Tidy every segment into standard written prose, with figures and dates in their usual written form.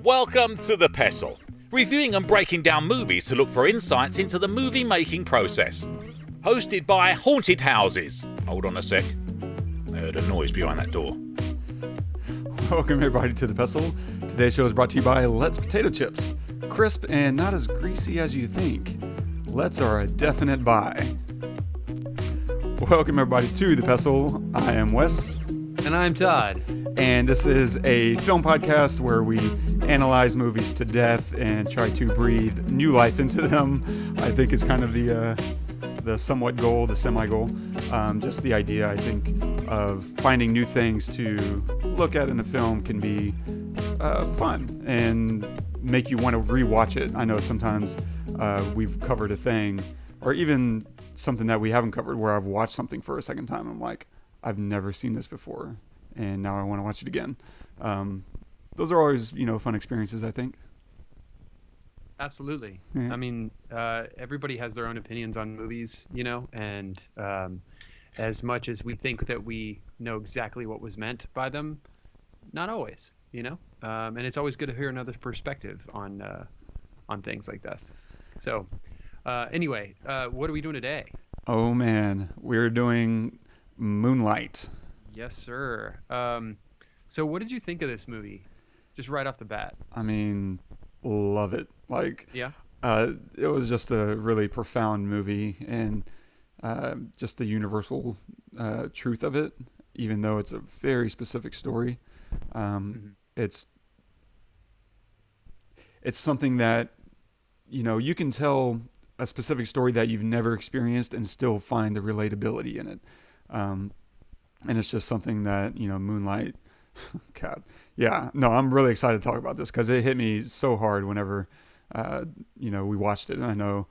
Welcome to the Pestle, reviewing and breaking down movies to look for insights into the movie making process. Hosted by Haunted Houses. Hold on a sec. I heard a noise behind that door. Welcome everybody to the Pestle. Today's show is brought to you by Let's Potato Chips. Crisp and not as greasy as you think. Let's are a definite buy. Welcome everybody to the Pestle. I am Wes. And I'm Todd. And this is a film podcast where we analyze movies to death and try to breathe new life into them. I think is kind of the somewhat goal, the semi-goal. Just the idea, I think, of finding new things to look at in a film can be fun and make you want to rewatch it. I know sometimes we've covered a thing, or even something that we haven't covered, where I've watched something for a second time. I'm like, I've never seen this before, and now I want to watch it again. Those are always, fun experiences, I think. Absolutely. Yeah. I mean, everybody has their own opinions on movies, and as much as we think that we know exactly what was meant by them, not always, and it's always good to hear another perspective on things like that. So anyway, what are we doing today? Oh man, we're doing Moonlight. Yes, sir. So what did you think of this movie? Just right off the bat. I mean, love it. Yeah. It was just a really profound movie, and just the universal truth of it, even though it's a very specific story. It's something that, you can tell a specific story that you've never experienced and still find the relatability in it. And it's just something that, Moonlight, God, yeah, no, I'm really excited to talk about this because it hit me so hard whenever, we watched it. And I know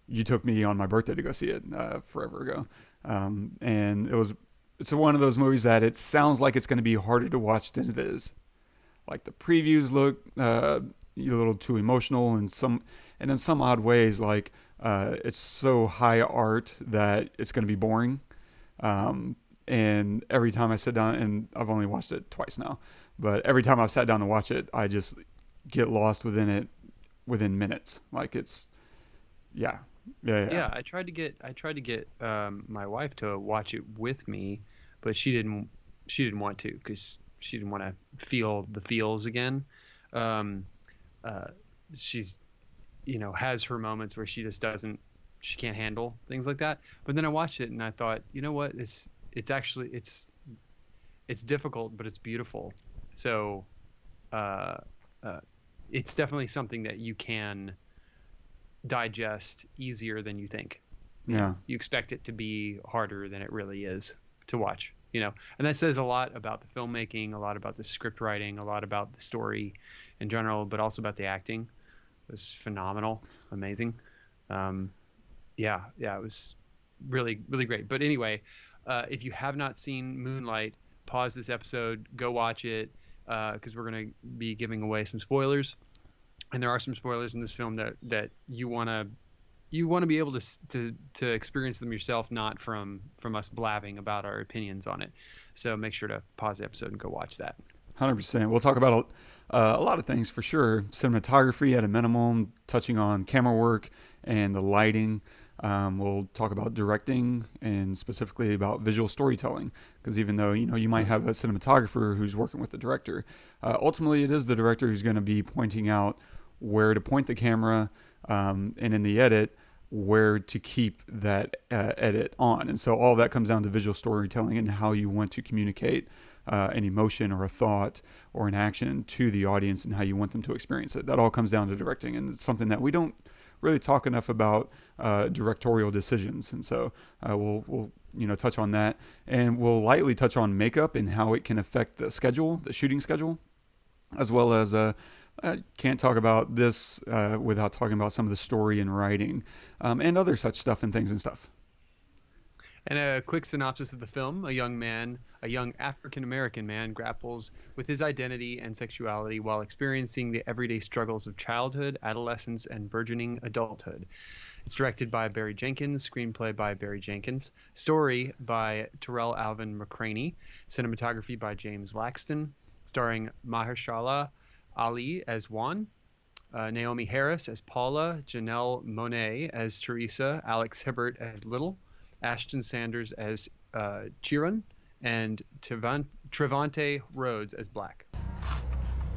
you took me on my birthday to go see it forever ago. And it's one of those movies that it sounds like it's going to be harder to watch than it is. Like the previews look a little too emotional, and in some odd ways, like it's so high art that it's going to be boring. And every time I sit down, and I've only watched it twice now, but every time I've sat down to watch it, I just get lost within minutes. Like it's, yeah. Yeah, I tried to get my wife to watch it with me, but she didn't want to because she didn't want to feel the feels again. She's, has her moments where she just she can't handle things like that. But then I watched it and I thought, you know what? It's actually difficult, but it's beautiful. So, it's definitely something that you can digest easier than you think. Yeah. You expect it to be harder than it really is to watch, and that says a lot about the filmmaking, a lot about the script writing, a lot about the story in general, but also about the acting. It was phenomenal, amazing. Yeah, it was really, really great. But anyway, if you have not seen Moonlight, pause this episode, go watch it, because we're going to be giving away some spoilers. And there are some spoilers in this film that you want to be able to experience them yourself, not from us blabbing about our opinions on it. So make sure to pause the episode and go watch that. 100%. We'll talk about a lot of things for sure. Cinematography at a minimum, touching on camera work and the lighting. We'll talk about directing and specifically about visual storytelling, because even though you might have a cinematographer who's working with the director, ultimately it is the director who's going to be pointing out where to point the camera, and in the edit where to keep that edit on. And so all that comes down to visual storytelling and how you want to communicate an emotion or a thought or an action to the audience and how you want them to experience it. That all comes down to directing, and it's something that we don't really talk enough about, directorial decisions. And so we'll touch on that, and we'll lightly touch on makeup and how it can affect the shooting schedule, as well as I can't talk about this without talking about some of the story and writing, and other such stuff and things and stuff. And a quick synopsis of the film: a young African-American man grapples with his identity and sexuality while experiencing the everyday struggles of childhood, adolescence, and burgeoning adulthood. It's directed by Barry Jenkins, screenplay by Barry Jenkins, story by Tarell, Alvin, McCraney, cinematography by James Laxton, starring Mahershala Ali as Juan, Naomie Harris as Paula, Janelle Monae as Teresa, Alex Hibbert as Little, Ashton Sanders as Chiron, and Trevante Rhodes as Black.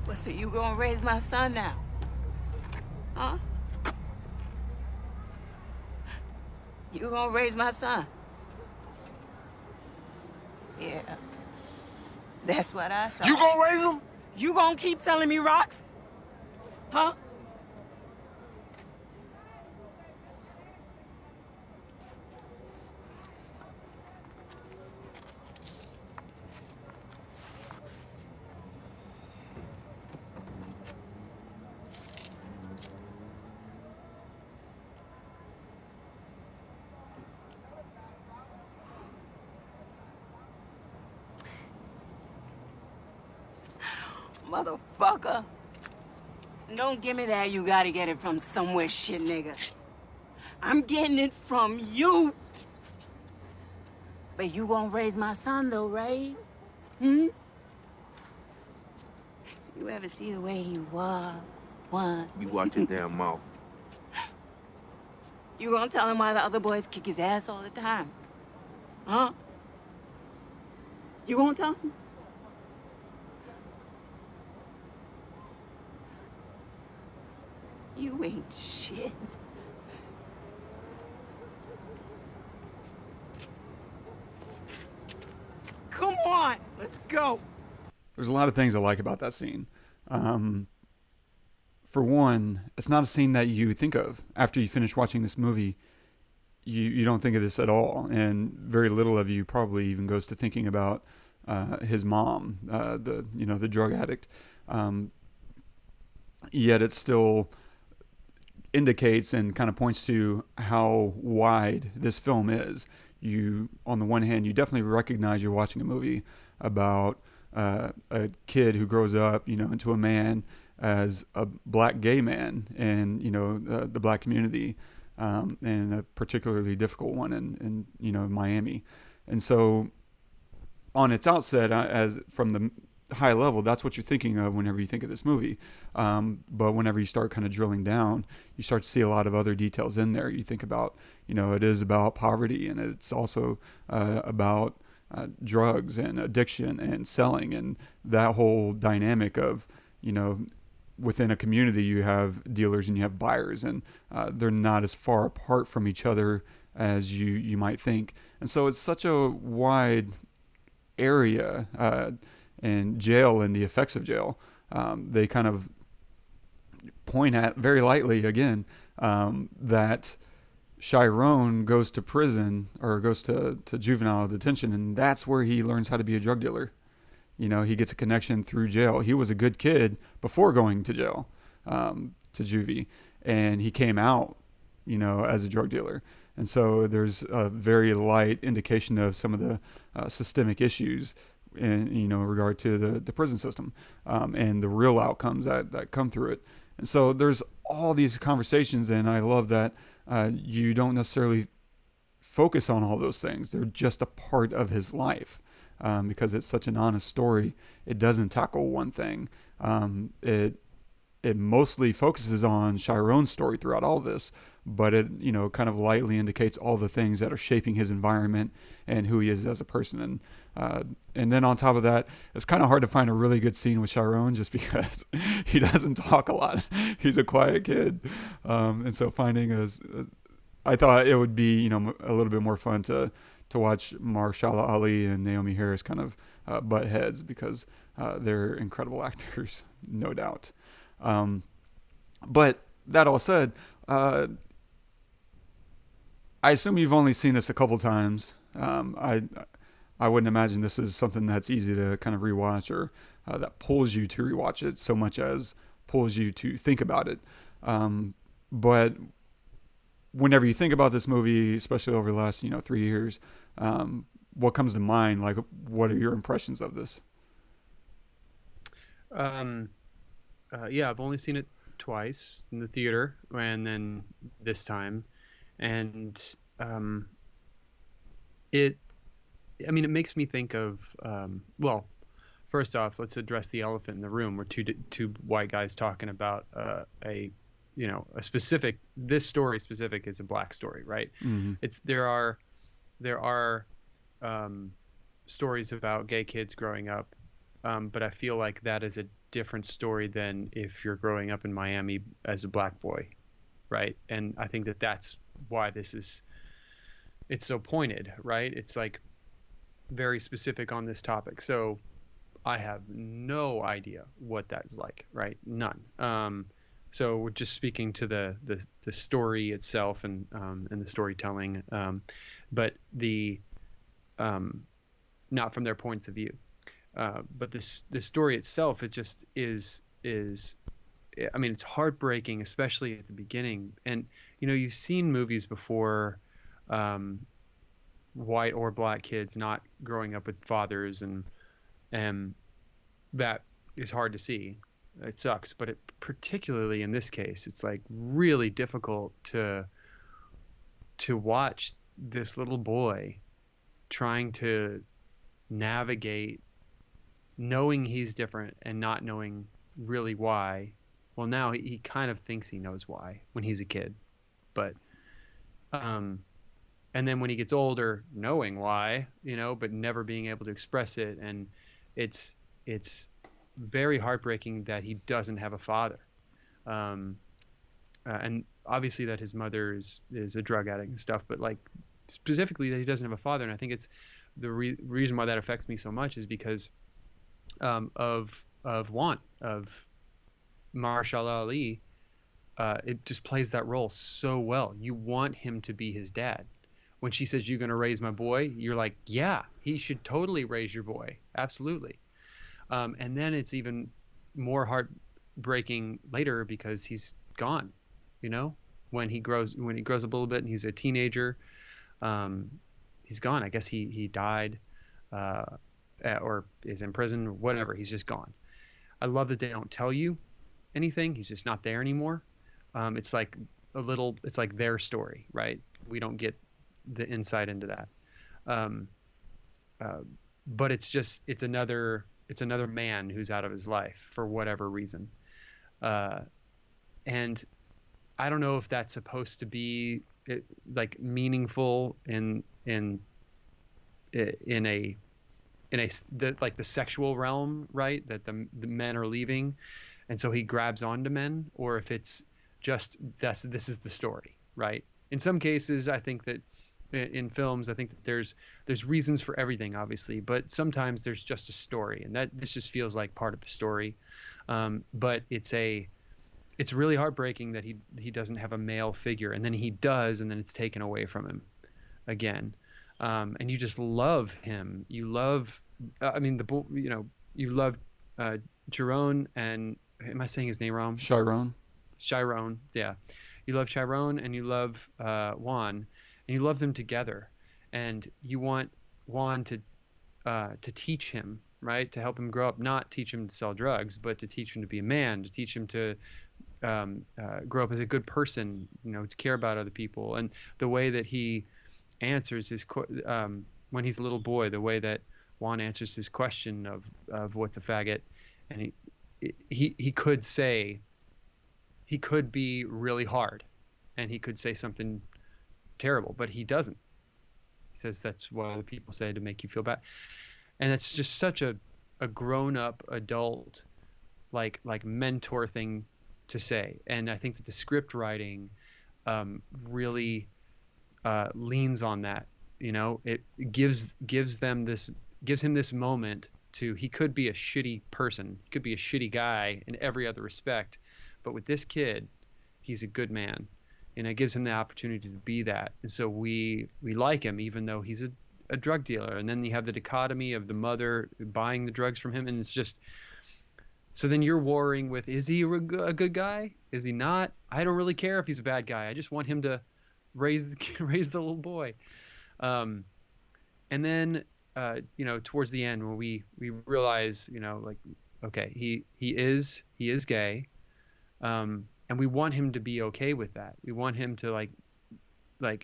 Well, so you gonna raise my son now? Huh? You gonna raise my son? Yeah. That's what I thought. You gonna raise him? You gonna keep selling me rocks? Huh? Motherfucker. Don't give me that you gotta get it from somewhere, shit nigga. I'm getting it from you. But you gonna raise my son though, right? Hmm? You ever see the way he was? What? You watch your damn mouth. You gonna tell him why the other boys kick his ass all the time? Huh? You gonna tell him? You ain't shit. Come on, let's go. There's a lot of things I like about that scene. For one, it's not a scene that you think of after you finish watching this movie. You don't think of this at all, and very little of you probably even goes to thinking about his mom, the drug addict. Yet it still indicates and kind of points to how wide this film is. You, on the one hand, you definitely recognize you're watching a movie about a kid who grows up, into a man as a black gay man in, the black community, and a particularly difficult one in Miami. And so on its outset, as from the high level, that's what you're thinking of whenever you think of this movie. But whenever you start kind of drilling down, you start to see a lot of other details in there. You think about, it is about poverty, and it's also about drugs and addiction and selling, and that whole dynamic of, within a community you have dealers and you have buyers, and they're not as far apart from each other as you might think. And so it's such a wide area, and jail and the effects of jail. They kind of point at very lightly again that Chiron goes to prison or goes to juvenile detention, and that's where he learns how to be a drug dealer. He gets a connection through jail. He was a good kid before going to jail, to juvie, and he came out, as a drug dealer. And so there's a very light indication of some of the systemic issues in regard to the prison system, and the real outcomes that come through it. And so there's all these conversations, and I love that you don't necessarily focus on all those things. They're just a part of his life, because it's such an honest story. It doesn't tackle one thing. It mostly focuses on Chiron's story throughout all this, but it kind of lightly indicates all the things that are shaping his environment and who he is as a person. And then on top of that, it's kind of hard to find a really good scene with Chiron just because he doesn't talk a lot. He's a quiet kid, and so I thought it would be a little bit more fun to watch Mahershala Ali and Naomie Harris kind of butt heads, because they're incredible actors, no doubt. But that all said, I assume you've only seen this a couple times. I wouldn't imagine this is something that's easy to kind of rewatch, or that pulls you to rewatch it so much as pulls you to think about it. But whenever you think about this movie, especially over the last 3 years, what comes to mind? Like, what are your impressions of this? Yeah, I've only seen it twice in the theater, and then this time, and it makes me think of first off, let's address the elephant in the room. We're two white guys talking about a specific. This story specific is a black story, right? Mm-hmm. There are stories about gay kids growing up, but I feel like that is a different story than if you're growing up in Miami as a black boy, right? And I think that's why it's so pointed, right? It's like very specific on this topic. So I have no idea what that's like, right? None. So we're just speaking to the story itself and the storytelling, but not from their points of view. But the story itself, it just is. I mean, it's heartbreaking, especially at the beginning. And you've seen movies before, white or black kids not growing up with fathers, and that is hard to see. It sucks, but particularly in this case, it's like really difficult to watch this little boy trying to navigate knowing he's different and not knowing really why. Well, now he kind of thinks he knows why when he's a kid, but and then when he gets older, knowing why, but never being able to express it. And it's very heartbreaking that he doesn't have a father. And obviously that his mother is a drug addict and stuff, but like specifically that he doesn't have a father. And I think it's the reason why that affects me so much is because of Juan, of Mahershala Ali. It just plays that role so well. You want him to be his dad. When she says, "You're going to raise my boy," you're like, yeah, he should totally raise your boy. Absolutely. And then it's even more heartbreaking later because he's gone, when he grows up a little bit and he's a teenager, he's gone. I guess he died, or is in prison or whatever. He's just gone. I love that they don't tell you anything. He's just not there anymore. It's like it's like their story, right? We don't get the insight into that. But it's another man who's out of his life for whatever reason. And I don't know if that's supposed to be like meaningful in the sexual realm, right? That the men are leaving, and so he grabs onto men, or if it's just this is the story, right? In some cases, I think that in films, I think that there's reasons for everything, obviously, but sometimes there's just a story, and this just feels like part of the story. But it's really heartbreaking that he doesn't have a male figure, and then he does, and then it's taken away from him again. And you just love him. You love, you love Chiron, and am I saying his name wrong? Chiron, yeah. You love Chiron, and you love Juan, and you love them together, and you want Juan to teach him, right, to help him grow up, not teach him to sell drugs, but to teach him to be a man, to teach him to grow up as a good person, to care about other people. And the way that he answers his when he's a little boy, the way that Juan answers his question of what's a faggot, and he could be really hard, and he could say something terrible, but he doesn't. He says that's what other people say to make you feel bad, and it's just such a grown-up adult like mentor thing to say. And I think that the script writing really leans on that. It gives him this moment to, he could be a shitty person, he could be a shitty guy in every other respect, but with this kid, he's a good man, and it gives him the opportunity to be that. And so we like him even though he's a drug dealer. And then you have the dichotomy of the mother buying the drugs from him, and it's just, so then you're warring with, is he a good guy? Is he not? I don't really care if he's a bad guy. I just want him to raise the little boy. And then towards the end, when we realize, okay, he is gay, and we want him to be okay with that. We want him to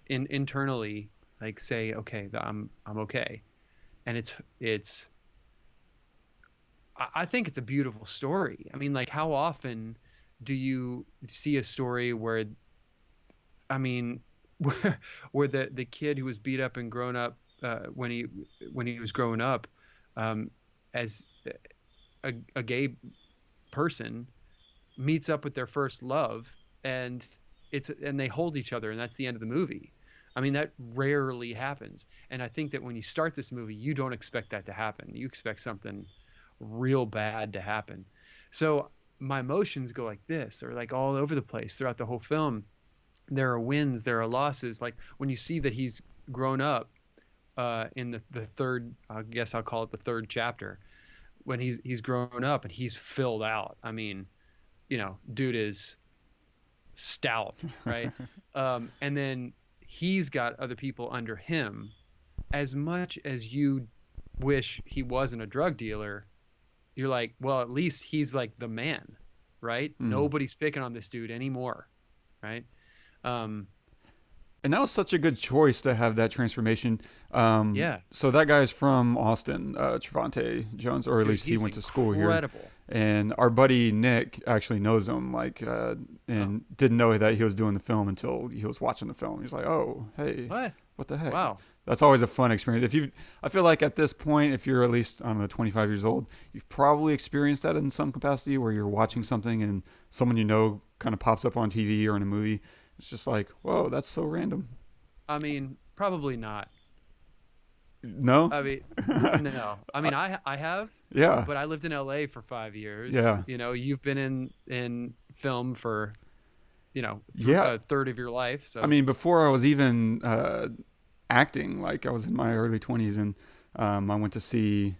internally say, okay, I'm okay. And I think it's a beautiful story. I mean, like, how often do you see a story where, I mean, where the kid who was beat up and grown up when he was growing up as a gay person meets up with their first love, and they hold each other, and that's the end of the movie. I mean, that rarely happens. And I think that when you start this movie, you don't expect that to happen. You expect something real bad to happen. So my emotions go like this. They're like all over the place throughout the whole film. There are wins, there are losses. Like when you see that he's grown up in the third, I guess I'll call it the third chapter, when he's grown up and he's filled out. I mean, dude is stout, right? And then he's got other people under him. As much as you wish he wasn't a drug dealer, you're like, well, at least he's like the man, right? Nobody's picking on this dude anymore, right? And that was such a good choice to have that transformation. Yeah. So that guy's from Austin, Trevante Jones, or at least he went to school here. Incredible. And our buddy Nick actually knows him, didn't know that he was doing the film until he was watching the film. He's like, "Oh, hey, what the heck?" Wow. That's always a fun experience. I feel like at this point, if you're at least, I don't know, 25 years old, you've probably experienced that in some capacity where you're watching something and someone kind of pops up on TV or in a movie. It's just like, whoa, that's so random. I mean, probably not. No? I mean, no. I mean, I have. Yeah. But I lived in LA for 5 years. Yeah. You've been in film for, a third of your life. So I mean, before I was even acting, like I was in my early 20s, and I went to see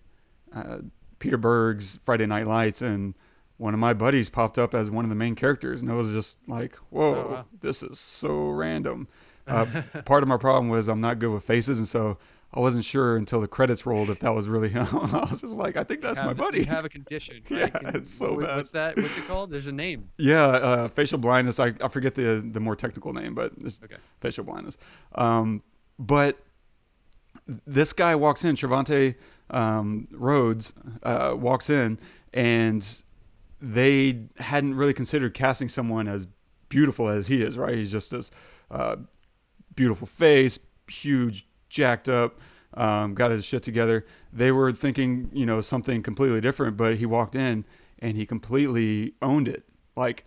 Peter Berg's Friday Night Lights, and one of my buddies popped up as one of the main characters, and it was just like, whoa, Oh, wow. This is so random. Part of my problem was I'm not good with faces, and so I wasn't sure until the credits rolled if that was really him. I was just like, I think that's my buddy. You have a condition, right? Yeah, it's so bad. What's that? What's it called? There's a name. Yeah, facial blindness. I forget the more technical name, but it's facial blindness. But this guy walks in, Trevante Rhodes walks in, and they hadn't really considered casting someone as beautiful as he is, right? He's just this beautiful face, huge, jacked up, got his shit together. They were thinking, something completely different, but he walked in and he completely owned it. Like,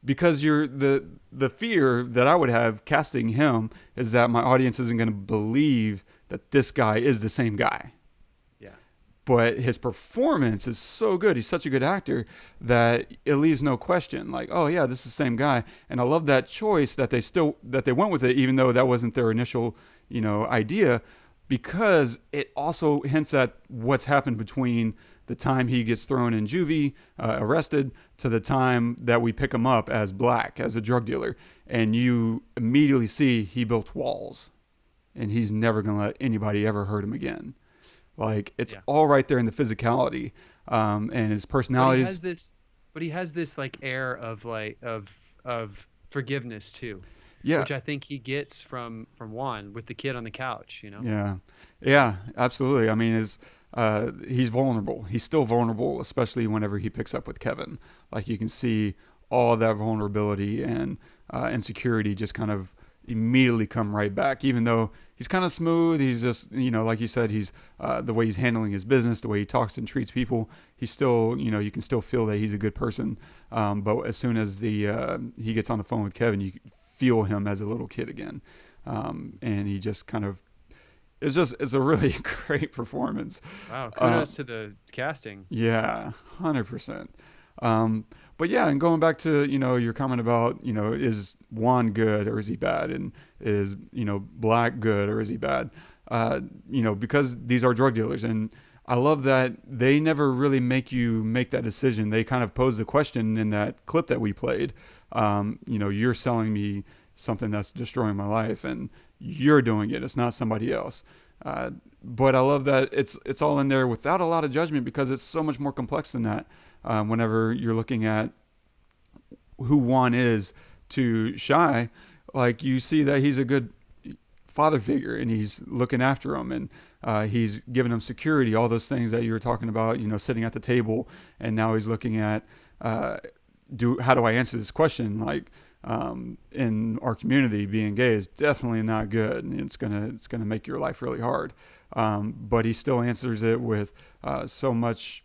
because the fear that I would have casting him is that my audience isn't going to believe that this guy is the same guy. Yeah. But his performance is so good. He's such a good actor that it leaves no question. Like, oh yeah, this is the same guy. And I love that choice that they went with it, even though that wasn't their initial, idea, because it also hints at what's happened between the time he gets thrown in juvie, arrested, to the time that we pick him up as black, as a drug dealer. And you immediately see he built walls, and he's never going to let anybody ever hurt him again. Like, it's all right there in the physicality, and his personality. But he has this like air of of forgiveness too. Yeah. Which I think he gets from Juan with the kid on the couch, Yeah, absolutely. I mean, he's vulnerable. He's still vulnerable, especially whenever he picks up with Kevin. Like, you can see all that vulnerability and insecurity just kind of immediately come right back, even though he's kind of smooth. He's just, like you said, he's the way he's handling his business, the way he talks and treats people, he's still, you can still feel that he's a good person. But as soon as he gets on the phone with Kevin, you feel him as a little kid again. And he just kind of, it's a really great performance. Wow. Kudos to the casting. Yeah, 100%. But yeah, and going back to, your comment about, is Juan good or is he bad? And is, Black good or is he bad? Because these are drug dealers. And I love that they never really make you make that decision. They kind of pose the question in that clip that we played. You're selling me something that's destroying my life, and you're doing it. It's not somebody else. But I love that it's all in there without a lot of judgment, because it's so much more complex than that. Whenever you're looking at who Juan is to Shy, like, you see that he's a good father figure, and he's looking after him, and he's giving him security, all those things that you were talking about, sitting at the table. And now he's looking at, how do I answer this question? Like, in our community, being gay is definitely not good, and it's gonna make your life really hard. But he still answers it with so much,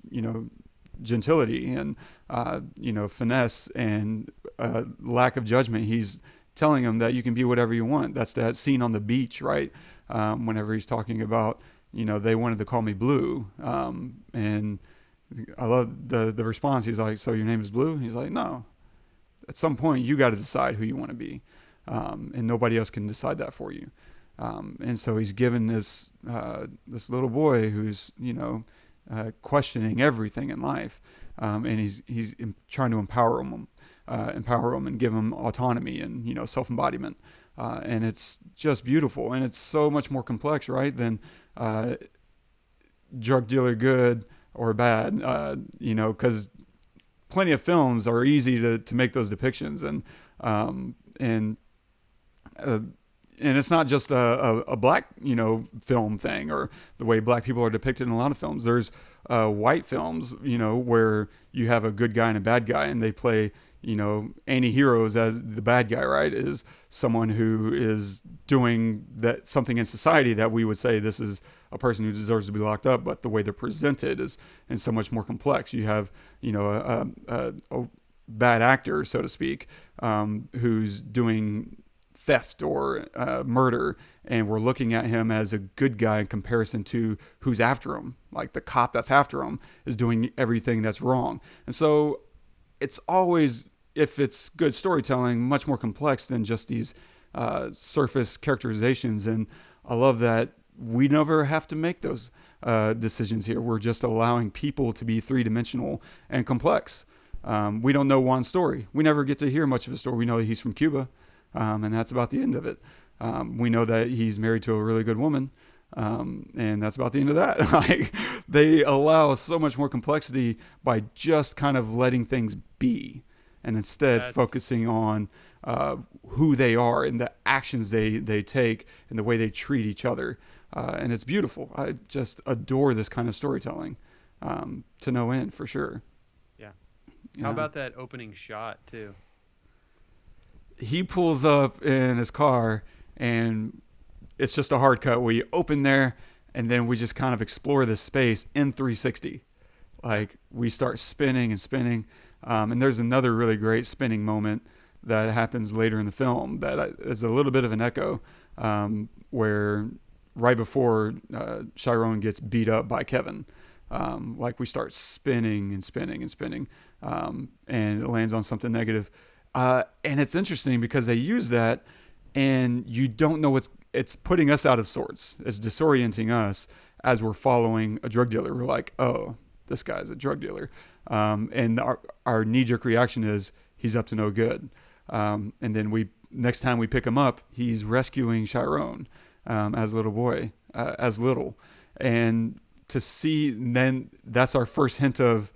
gentility and finesse and lack of judgment. He's telling him that you can be whatever you want. That's that scene on the beach, right? Whenever he's talking about, they wanted to call me Blue, and I love the response. He's like, "So your name is Blue?" He's like, "No. At some point, you got to decide who you want to be, and nobody else can decide that for you." And so he's given this little boy who's questioning everything in life, and he's trying to empower him and give him autonomy and self-embodiment, and it's just beautiful, and it's so much more complex, right, than drug dealer good or bad, because plenty of films are easy to make those depictions, and it's not just a black, film thing, or the way black people are depicted in a lot of films. There's white films, where you have a good guy and a bad guy, and they play, anti-heroes as the bad guy, right? Is someone who is doing something in society that we would say this is a person who deserves to be locked up, but the way they're presented is and so much more complex. You have, a bad actor, so to speak, who's doing theft or murder, and we're looking at him as a good guy in comparison to who's after him. Like the cop that's after him is doing everything that's wrong. And so it's always, if it's good storytelling, much more complex than just these surface characterizations. And I love that we never have to make those decisions here. We're just allowing people to be three-dimensional and complex. We don't know Juan's story. We never get to hear much of his story. We know that he's from Cuba, and that's about the end of it. We know that he's married to a really good woman, and that's about the end of that. Like, they allow so much more complexity by just kind of letting things be, and instead focusing on who they are and the actions they take and the way they treat each other. And it's beautiful. I just adore this kind of storytelling, to no end, for sure. Yeah. How about that opening shot too? He pulls up in his car, and it's just a hard cut where you open there, and then we just kind of explore this space in 360. Like, we start spinning and spinning. And there's another really great spinning moment that happens later in the film that is a little bit of an echo, where right before Chiron gets beat up by Kevin, like, we start spinning and spinning and spinning, and it lands on something negative. And it's interesting because they use that, and you don't know it's putting us out of sorts. It's disorienting us as we're following a drug dealer. We're like, oh, this guy's a drug dealer. And our knee-jerk reaction is he's up to no good. And then next time we pick him up, he's rescuing Chiron, as a little boy, and to see, then that's our first hint of,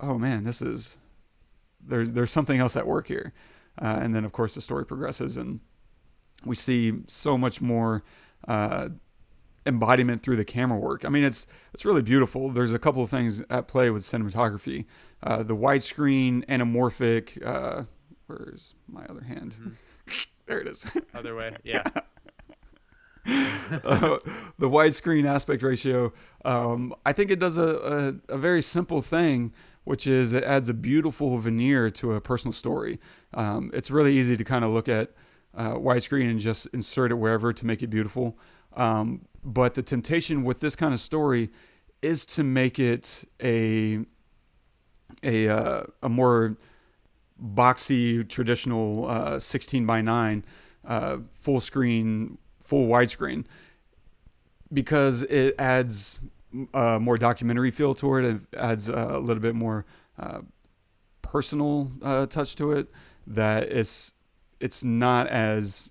oh man, there's something else at work here. And then of course the story progresses, and we see so much more embodiment through the camera work. I mean, it's really beautiful. There's a couple of things at play with cinematography. The widescreen, anamorphic, where's my other hand? Mm-hmm. There it is. Other way. Yeah. The widescreen aspect ratio. I think it does a very simple thing, which is it adds a beautiful veneer to a personal story. It's really easy to kind of look at widescreen and just insert it wherever to make it beautiful. But the temptation with this kind of story is to make it a more boxy, traditional 16:9 full screen, full widescreen, because it adds a more documentary feel to it. It adds a little bit more personal touch to it. That it's not as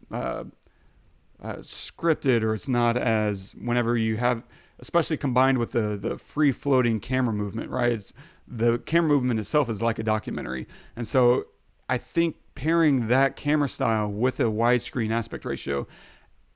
scripted, or it's not as, whenever you have, especially combined with the free floating camera movement, right? The camera movement itself is like a documentary. And so I think pairing that camera style with a widescreen aspect ratio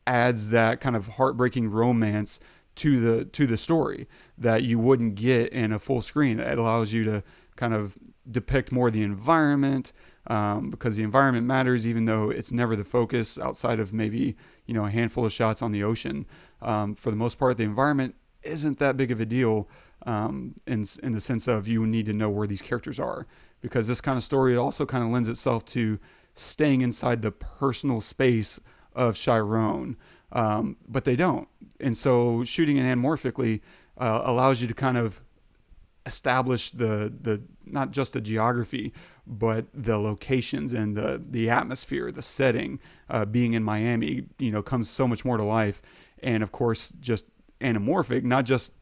adds that kind of heartbreaking romance to the story that you wouldn't get in a full screen. It allows you to kind of depict more the environment, because the environment matters, even though it's never the focus outside of maybe, a handful of shots on the ocean. For the most part, the environment isn't that big of a deal, in the sense of you need to know where these characters are, because this kind of story, it also kind of lends itself to staying inside the personal space of Chiron, but they don't. And so shooting it anamorphically allows you to kind of establish the not just the geography, but the locations and the atmosphere, the setting. Being in Miami, comes so much more to life. And of course, just anamorphic, not just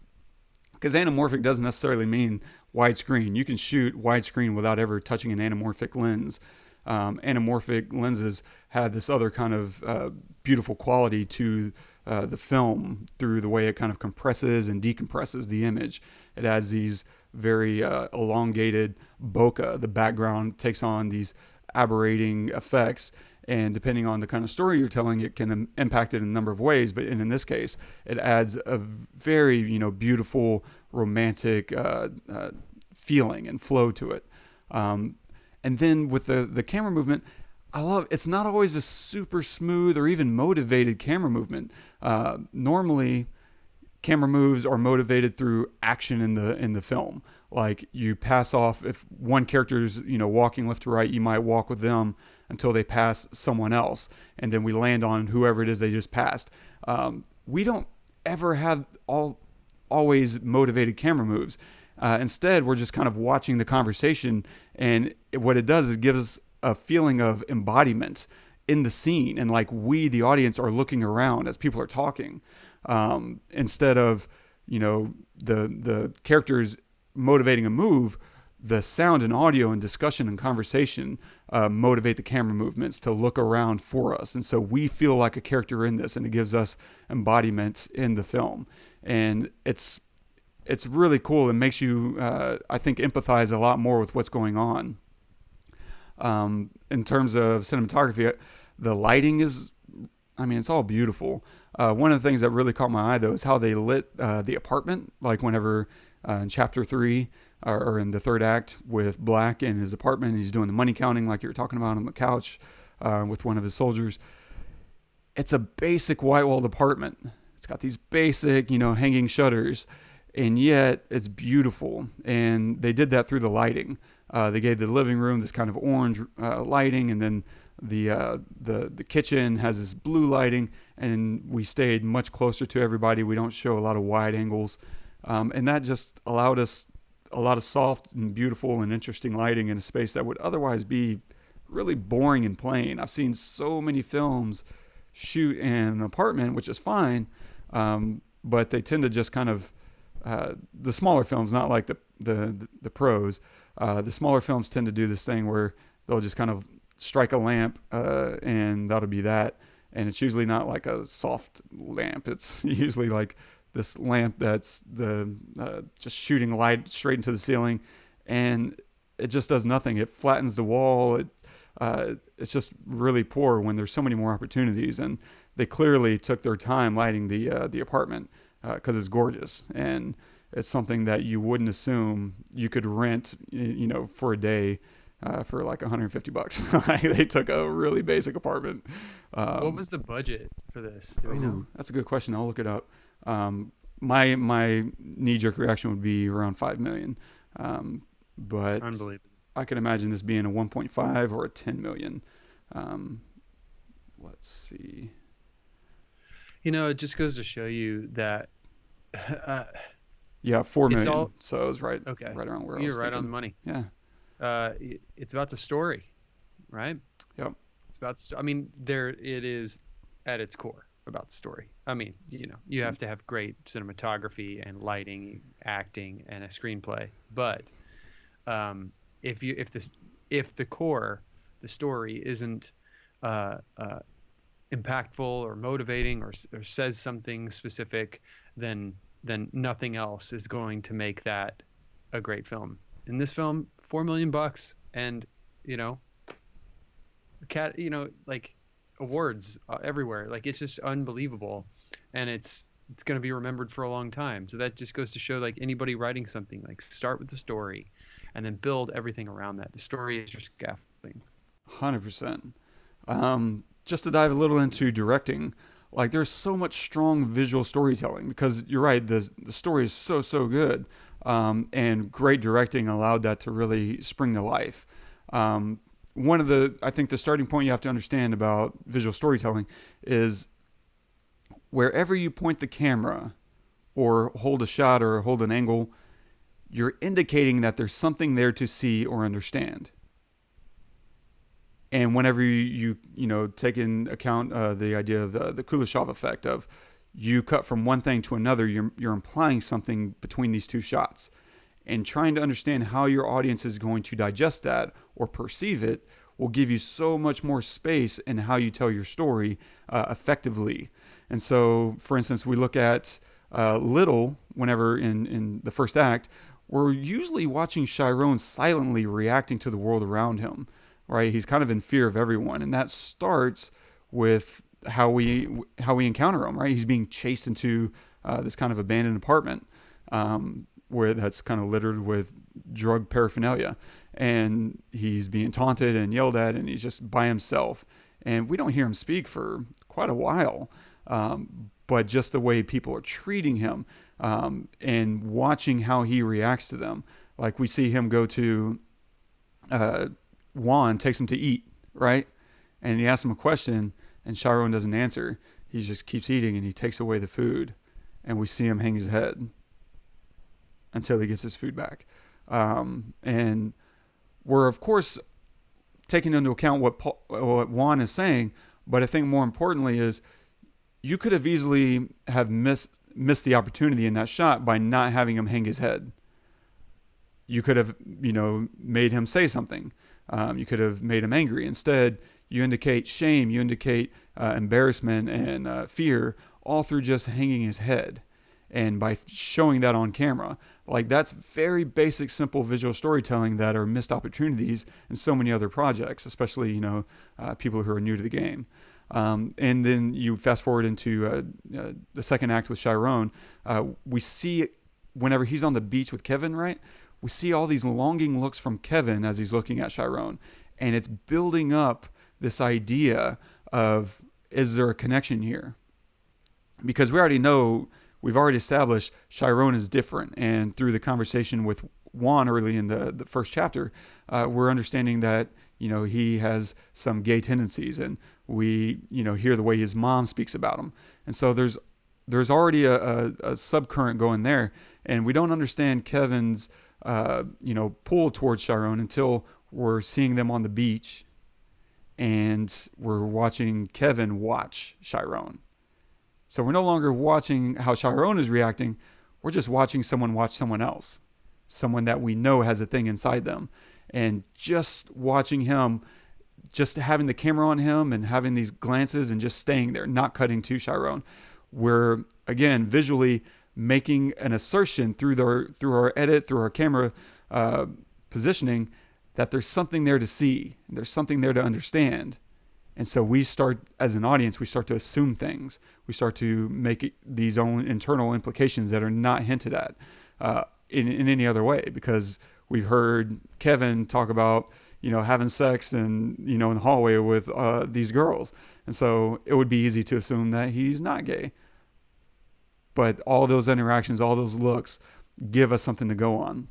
because anamorphic doesn't necessarily mean widescreen. You can shoot widescreen without ever touching an anamorphic lens. Anamorphic lenses had this other kind of beautiful quality to the film through the way it kind of compresses and decompresses the image. It adds these very elongated bokeh. The background takes on these aberrating effects, and depending on the kind of story you're telling, it can impact it in a number of ways. But in this case, it adds a very beautiful romantic feeling and flow to it. And then with the camera movement, I love, it's not always a super smooth or even motivated camera movement. Normally, camera moves are motivated through action in the film. Like, you pass off, if one character's walking left to right, you might walk with them until they pass someone else, and then we land on whoever it is they just passed. We don't ever have always motivated camera moves. Instead, we're just kind of watching the conversation, and what it does is give us a feeling of embodiment in the scene, and like we, the audience, are looking around as people are talking, instead of the characters motivating a move. The sound and audio and discussion and conversation motivate the camera movements to look around for us, and so we feel like a character in this, and it gives us embodiment in the film, and it's really cool and makes you, I think, empathize a lot more with what's going on. In terms of cinematography, the lighting is, it's all beautiful. One of the things that really caught my eye, though, is how they lit the apartment. Like whenever in chapter 3 or in the third act with Black in his apartment, he's doing the money counting like you were talking about on the couch with one of his soldiers. It's a basic white-walled apartment. It's got these basic, hanging shutters, and yet it's beautiful. And they did that through the lighting. They gave the living room this kind of orange lighting, and then the kitchen has this blue lighting, and we stayed much closer to everybody. We don't show a lot of wide angles, and that just allowed us a lot of soft and beautiful and interesting lighting in a space that would otherwise be really boring and plain. I've seen so many films shoot in an apartment, which is fine, but they tend to just kind of the smaller films, not like the pros. The smaller films tend to do this thing where they'll just kind of strike a lamp, and that'll be that. And it's usually not like a soft lamp. It's usually like this lamp that's just shooting light straight into the ceiling, and it just does nothing. It flattens the wall. It's just really poor when there's so many more opportunities. And they clearly took their time lighting the apartment because it's gorgeous, and it's something that you wouldn't assume you could rent, for a day, for like $150. They took a really basic apartment. What was the budget for this? Do we know? That's a good question. I'll look it up. My knee-jerk reaction would be around $5 million. But Unbelievable. I can imagine this being a 1.5 or a 10 million. Let's see. It just goes to show you that. Yeah, 4 million. So it was right. Okay. Right around where I was You're right thinking. on the money. Yeah. It's about the story, right? Yep. It's about. It is at its core about the story. You have to have great cinematography and lighting, acting, and a screenplay. But if the core, the story isn't impactful or motivating or says something specific, then nothing else is going to make that a great film. In this film, $4 million, and like awards everywhere. Like, it's just unbelievable, and it's going to be remembered for a long time. So that just goes to show, like, anybody writing something, like, start with the story and then build everything around that. The story is your scaffolding. 100%. Just to dive a little into directing, like, there's so much strong visual storytelling, because you're right, the story is so good, and great directing allowed that to really spring to life. I think the starting point you have to understand about visual storytelling is wherever you point the camera or hold a shot or hold an angle, you're indicating that there's something there to see or understand. And whenever you take in account the idea of the Kuleshov effect of you cut from one thing to another, you're implying something between these two shots, and trying to understand how your audience is going to digest that or perceive it will give you so much more space in how you tell your story effectively. And so, for instance, we look at Little, whenever in the first act, we're usually watching Chiron silently reacting to the world around him, right? He's kind of in fear of everyone. And that starts with how we encounter him, right? He's being chased into this kind of abandoned apartment where that's kind of littered with drug paraphernalia. And he's being taunted and yelled at, and he's just by himself. And we don't hear him speak for quite a while. But just the way people are treating him and watching how he reacts to them. Like, we see him go to Juan, takes him to eat, right? And he asks him a question, and Chiron doesn't answer. He just keeps eating, and he takes away the food. And we see him hang his head until he gets his food back. And we're, of course, taking into account what Juan is saying, but I think more importantly is you could have easily have missed the opportunity in that shot by not having him hang his head. You could have, made him say something. You could have made him angry. Instead, you indicate shame, you indicate embarrassment and fear, all through just hanging his head. And by showing that on camera, like, that's very basic, simple visual storytelling that are missed opportunities in so many other projects, especially, people who are new to the game. And then you fast forward into the second act with Chiron. We see whenever he's on the beach with Kevin, right? We see all these longing looks from Kevin as he's looking at Chiron. And it's building up this idea of, is there a connection here? Because we already know, we've already established Chiron is different. And through the conversation with Juan early in the first chapter, we're understanding that, he has some gay tendencies, and we, hear the way his mom speaks about him. And so there's already a subcurrent going there, and we don't understand Kevin's, pull towards Chiron until we're seeing them on the beach and we're watching Kevin watch Chiron. So we're no longer watching how Chiron is reacting. We're just watching someone watch someone else, someone that we know has a thing inside them. And just watching him, just having the camera on him and having these glances and just staying there, not cutting to Chiron. We're, again, visually making an assertion through our edit, through our camera positioning, that there's something there to see. There's something there to understand. And so we start, as an audience, we start to assume things. We start to make these own internal implications that are not hinted at in any other way, because we've heard Kevin talk about, having sex and, in the hallway with these girls. And so it would be easy to assume that he's not gay. But all those interactions, all those looks give us something to go on.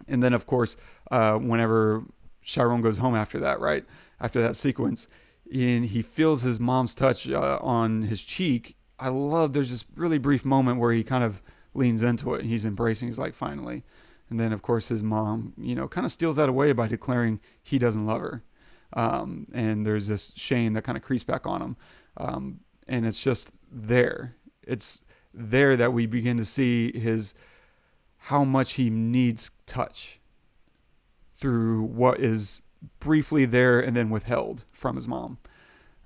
And then, of course, whenever Chiron goes home after that, right? After that sequence, and he feels his mom's touch on his cheek. I love, there's this really brief moment where he kind of leans into it and he's embracing. He's like, finally. And then, of course, his mom, kind of steals that away by declaring he doesn't love her. And there's this shame that kind of creeps back on him. And it's just there. It's there that we begin to see how much he needs touch through what is briefly there and then withheld from his mom.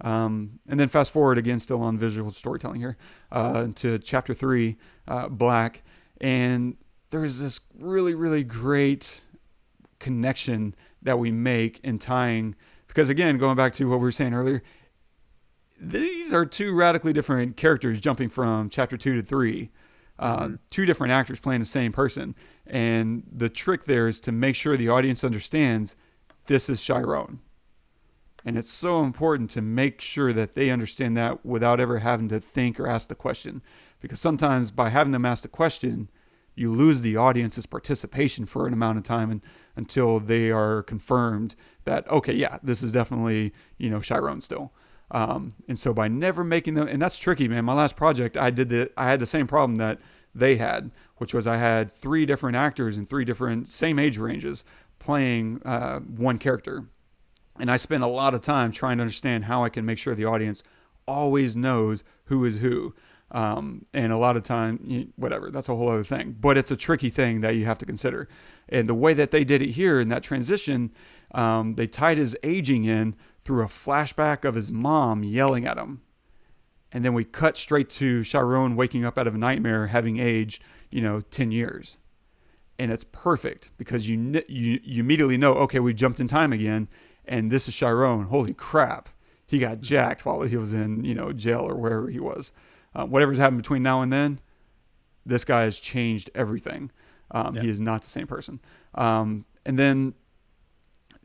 And then fast forward again, still on visual storytelling here, to chapter 3, Black. And there's this really, really great connection that we make in tying, because again, going back to what we were saying earlier, these are two radically different characters jumping from chapter 2 to 3. Two different actors playing the same person. And the trick there is to make sure the audience understands this is Chiron. And it's so important to make sure that they understand that without ever having to think or ask the question. Because sometimes by having them ask the question, you lose the audience's participation for an amount of time until they are confirmed that, okay, yeah, this is definitely, Chiron still. And so by never making them, and that's tricky, man. My last project, I had the same problem that they had, which was I had 3 different actors in 3 different same age ranges playing one character. And I spent a lot of time trying to understand how I can make sure the audience always knows who is who. And a lot of time, whatever, that's a whole other thing. But it's a tricky thing that you have to consider. And the way that they did it here in that transition, they tied his aging in through a flashback of his mom yelling at him. And then we cut straight to Chiron waking up out of a nightmare, having aged, 10 years. And it's perfect because you immediately know, okay, we jumped in time again. And this is Chiron. Holy crap. He got jacked while he was in, jail or wherever he was. Whatever's happened between now and then, this guy has changed everything. He is not the same person. And then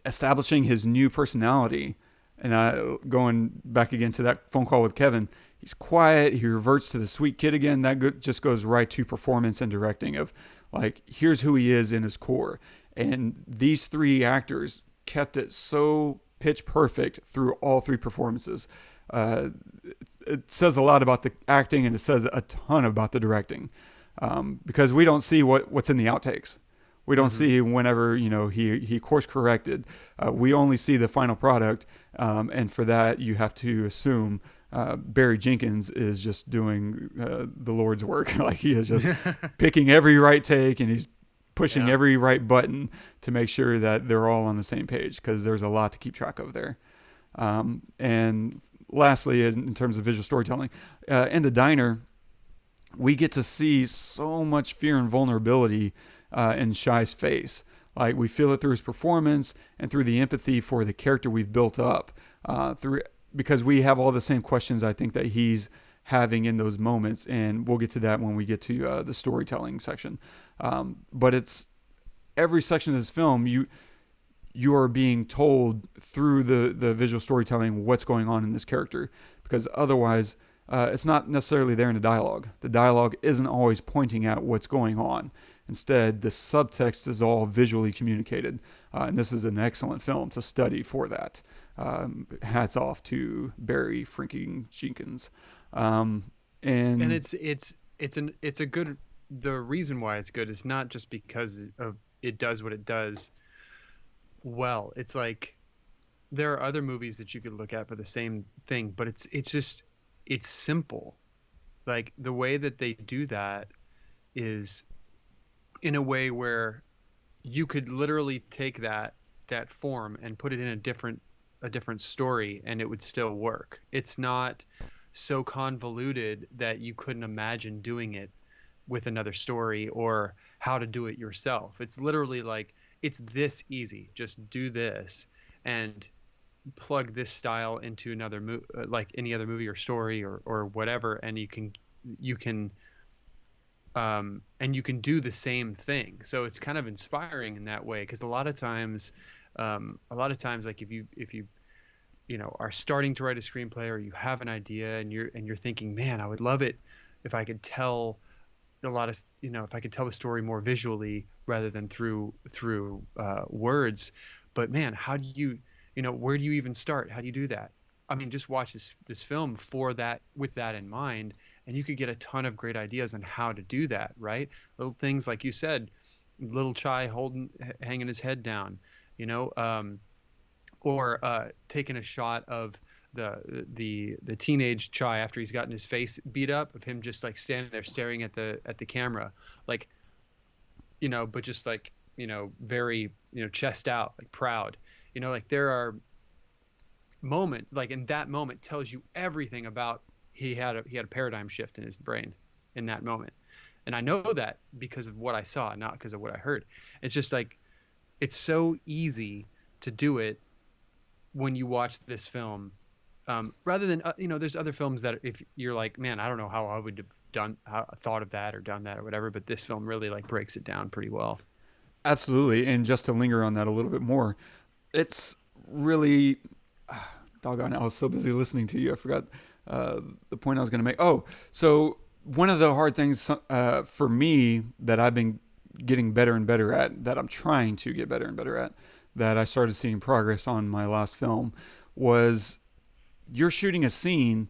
establishing his new personality. And going back again to that phone call with Kevin, he's quiet. He reverts to the sweet kid again. That just goes right to performance and directing of like, here's who he is in his core. And these 3 actors kept it so pitch perfect through all 3 performances. It says a lot about the acting, and it says a ton about the directing, because we don't see what's in the outtakes. We don't see whenever he course corrected. We only see the final product, and for that you have to assume Barry Jenkins is just doing the Lord's work. Like he is just picking every right take, and he's pushing every right button to make sure that they're all on the same page, because there's a lot to keep track of there. And lastly, in terms of visual storytelling, in the diner, we get to see so much fear and vulnerability in Shy's face. Like we feel it through his performance and through the empathy for the character we've built up because we have all the same questions I think that he's having in those moments. And we'll get to that when we get to the storytelling section. But it's every section of this film, you are being told through the visual storytelling what's going on in this character, because otherwise it's not necessarily there in the dialogue. The dialogue isn't always pointing at what's going on. Instead, the subtext is all visually communicated. And this is an excellent film to study for that. Hats off to Barry freaking Jenkins. And it's a good, the reason why it's good is not just because of it does what it does well. It's like there are other movies that you could look at for the same thing, but it's simple. Like the way that they do that is in a way where you could literally take that form and put it in a different story and it would still work. It's not so convoluted that you couldn't imagine doing it with another story or how to do it yourself. It's literally like, it's this easy. Just do this and plug this style into another like any other movie or story or whatever, and you can do the same thing. So it's kind of inspiring in that way, because a lot of times like if you are starting to write a screenplay, or you have an idea and you're thinking, man, I would love it if I could tell if I could tell the story more visually rather than through words. But man, how do you where do you even start? How do you do that? I mean, just watch this film with that in mind, and you could get a ton of great ideas on how to do that, right? Little things like you said, little Chai hanging his head down, or taking a shot of the teenage Chai after he's gotten his face beat up, of him just like standing there staring at the camera, like, but just like, very, chest out, like proud, like there are moments, like in that moment tells you everything about he had a paradigm shift in his brain in that moment. And I know that because of what I saw, not because of what I heard. It's just like, it's so easy to do it when you watch this film rather than there's other films that if you're like, man, I don't know how I would have thought of that or done that or whatever, but this film really like breaks it down pretty well. Absolutely. And just to linger on that a little bit more, it's really, doggone it, I was so busy listening to you, I forgot the point I was going to make. Oh, so one of the hard things for me that I've been getting better and better at, that I'm trying to get better and better at, that I started seeing progress on my last film, was you're shooting a scene.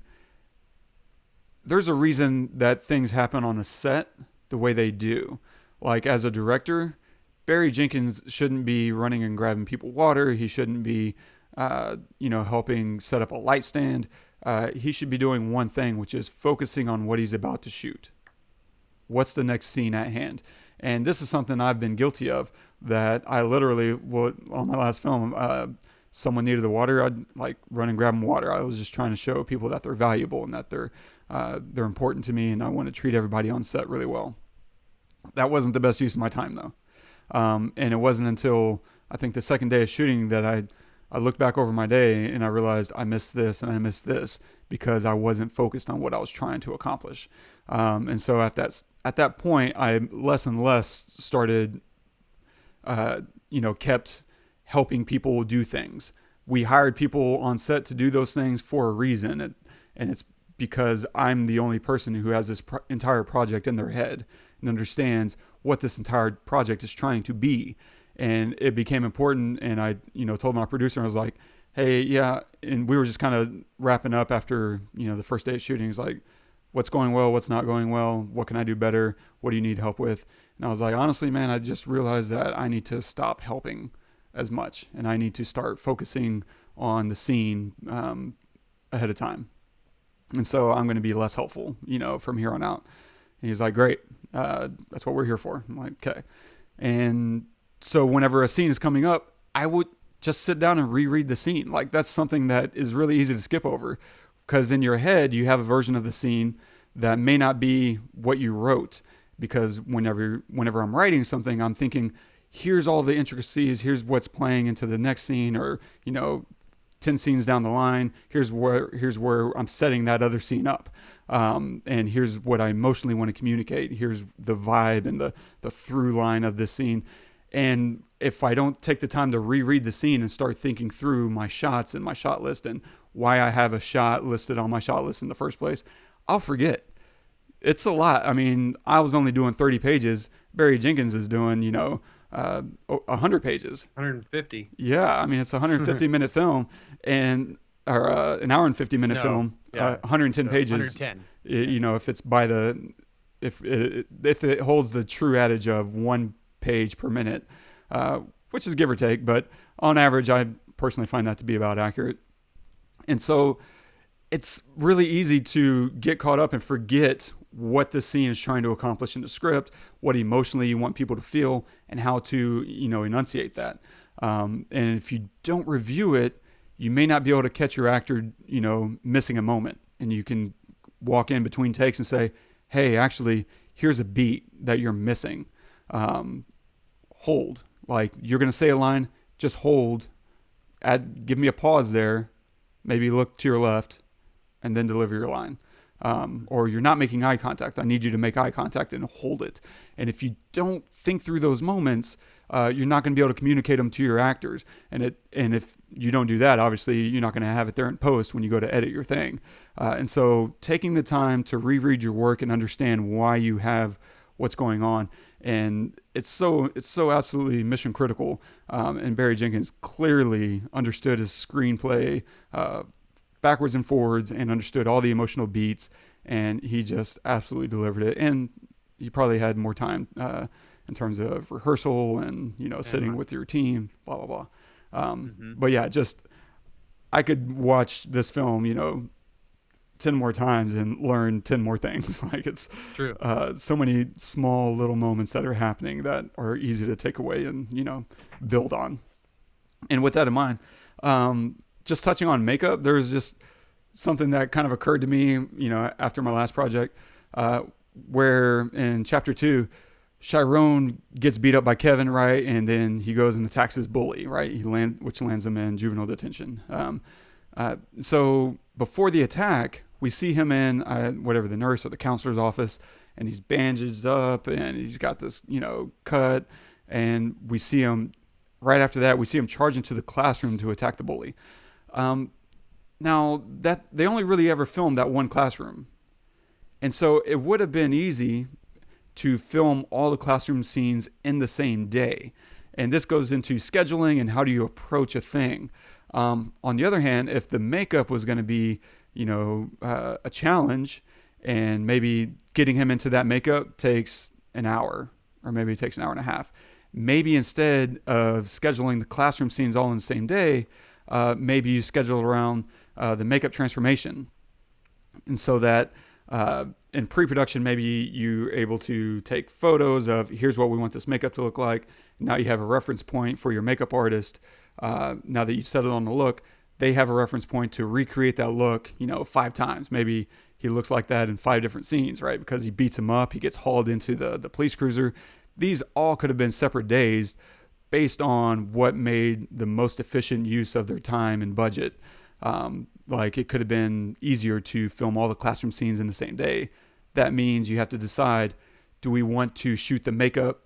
There's a reason that things happen on a set the way they do. Like, as a director, Barry Jenkins shouldn't be running and grabbing people water. He shouldn't be, helping set up a light stand. He should be doing one thing, which is focusing on what he's about to shoot. What's the next scene at hand? And this is something I've been guilty of, that I literally would, on my last film, someone needed the water, I'd like run and grab them water. I was just trying to show people that they're valuable and that they're important to me, and I want to treat everybody on set really well. That wasn't the best use of my time, though. And it wasn't until I think the second day of shooting that I looked back over my day and I realized I missed this and I missed this because I wasn't focused on what I was trying to accomplish. And so at that point, I less and less started, kept helping people do things. We hired people on set to do those things for a reason. And it's because I'm the only person who has this entire project in their head and understands what this entire project is trying to be. And it became important. And I, told my producer, I was like, hey, yeah. And we were just kind of wrapping up after, the first day of shooting. He's like, what's going well? What's not going well? What can I do better? What do you need help with? And I was like, honestly, man, I just realized that I need to stop helping as much. And I need to start focusing on the scene ahead of time. And so I'm going to be less helpful, from here on out. And he's like, great. That's what we're here for. I'm like, okay. And so whenever a scene is coming up, I would just sit down and reread the scene. Like, that's something that is really easy to skip over, because in your head, you have a version of the scene that may not be what you wrote. Because whenever I'm writing something, I'm thinking, here's all the intricacies. Here's what's playing into the next scene, or, 10 scenes down the line, here's where I'm setting that other scene up. And here's what I emotionally want to communicate. Here's the vibe and the through line of this scene. And if I don't take the time to reread the scene and start thinking through my shots and my shot list and why I have a shot listed on my shot list in the first place, I'll forget. It's a lot. I mean, I was only doing 30 pages. Barry Jenkins is doing, 100 pages. 150. Yeah, I mean, it's a 150-minute film, or an hour and 50-minute film. Yeah. 110 pages. 110. If it's if it holds the true adage of 1 page per minute, which is give or take, but on average, I personally find that to be about accurate. And so it's really easy to get caught up and forget what the scene is trying to accomplish in the script, what emotionally you want people to feel, and how to, enunciate that. And if you don't review it, you may not be able to catch your actor, missing a moment. And you can walk in between takes and say, hey, actually, here's a beat that you're missing. Hold. Like, you're going to say a line, just hold. Give me a pause there. Maybe look to your left and then deliver your line. Or you're not making eye contact. I need you to make eye contact and hold it. And if you don't think through those moments, you're not going to be able to communicate them to your actors. And if you don't do that, obviously you're not going to have it there in post when you go to edit your thing. And so taking the time to reread your work and understand why you have what's going on. And it's so absolutely mission critical. And Barry Jenkins clearly understood his screenplay, backwards and forwards, and understood all the emotional beats, and he just absolutely delivered it. And he probably had more time in terms of rehearsal and sitting with your team, blah blah blah. But yeah, just I could watch this film 10 more times and learn 10 more things. Like, it's true. So many small little moments that are happening that are easy to take away and build on. And with that in mind, just touching on makeup, there's just something that kind of occurred to me, after my last project, where in chapter 2, Chiron gets beat up by Kevin, right? And then he goes and attacks his bully, right? Which lands him in juvenile detention. So before the attack, we see him in whatever, the nurse or the counselor's office, and he's bandaged up and he's got this, cut. And we see him right after that, we see him charge into the classroom to attack the bully. Now that they only really ever filmed that one classroom. And so it would have been easy to film all the classroom scenes in the same day. And this goes into scheduling and how do you approach a thing. On the other hand, if the makeup was going to be, a challenge, and maybe getting him into that makeup takes an hour, or maybe it takes an hour and a half. Maybe instead of scheduling the classroom scenes all in the same day, maybe you schedule around the makeup transformation. And so that in pre-production, maybe you're able to take photos of, here's what we want this makeup to look like. Now you have a reference point for your makeup artist. Now that you've settled on the look, they have a reference point to recreate that look, 5 times. Maybe he looks like that in 5 different scenes, right? Because he beats him up, he gets hauled into the police cruiser. These all could have been separate days based on what made the most efficient use of their time and budget. Like it could have been easier to film all the classroom scenes in the same day. That means you have to decide, do we want to shoot the makeup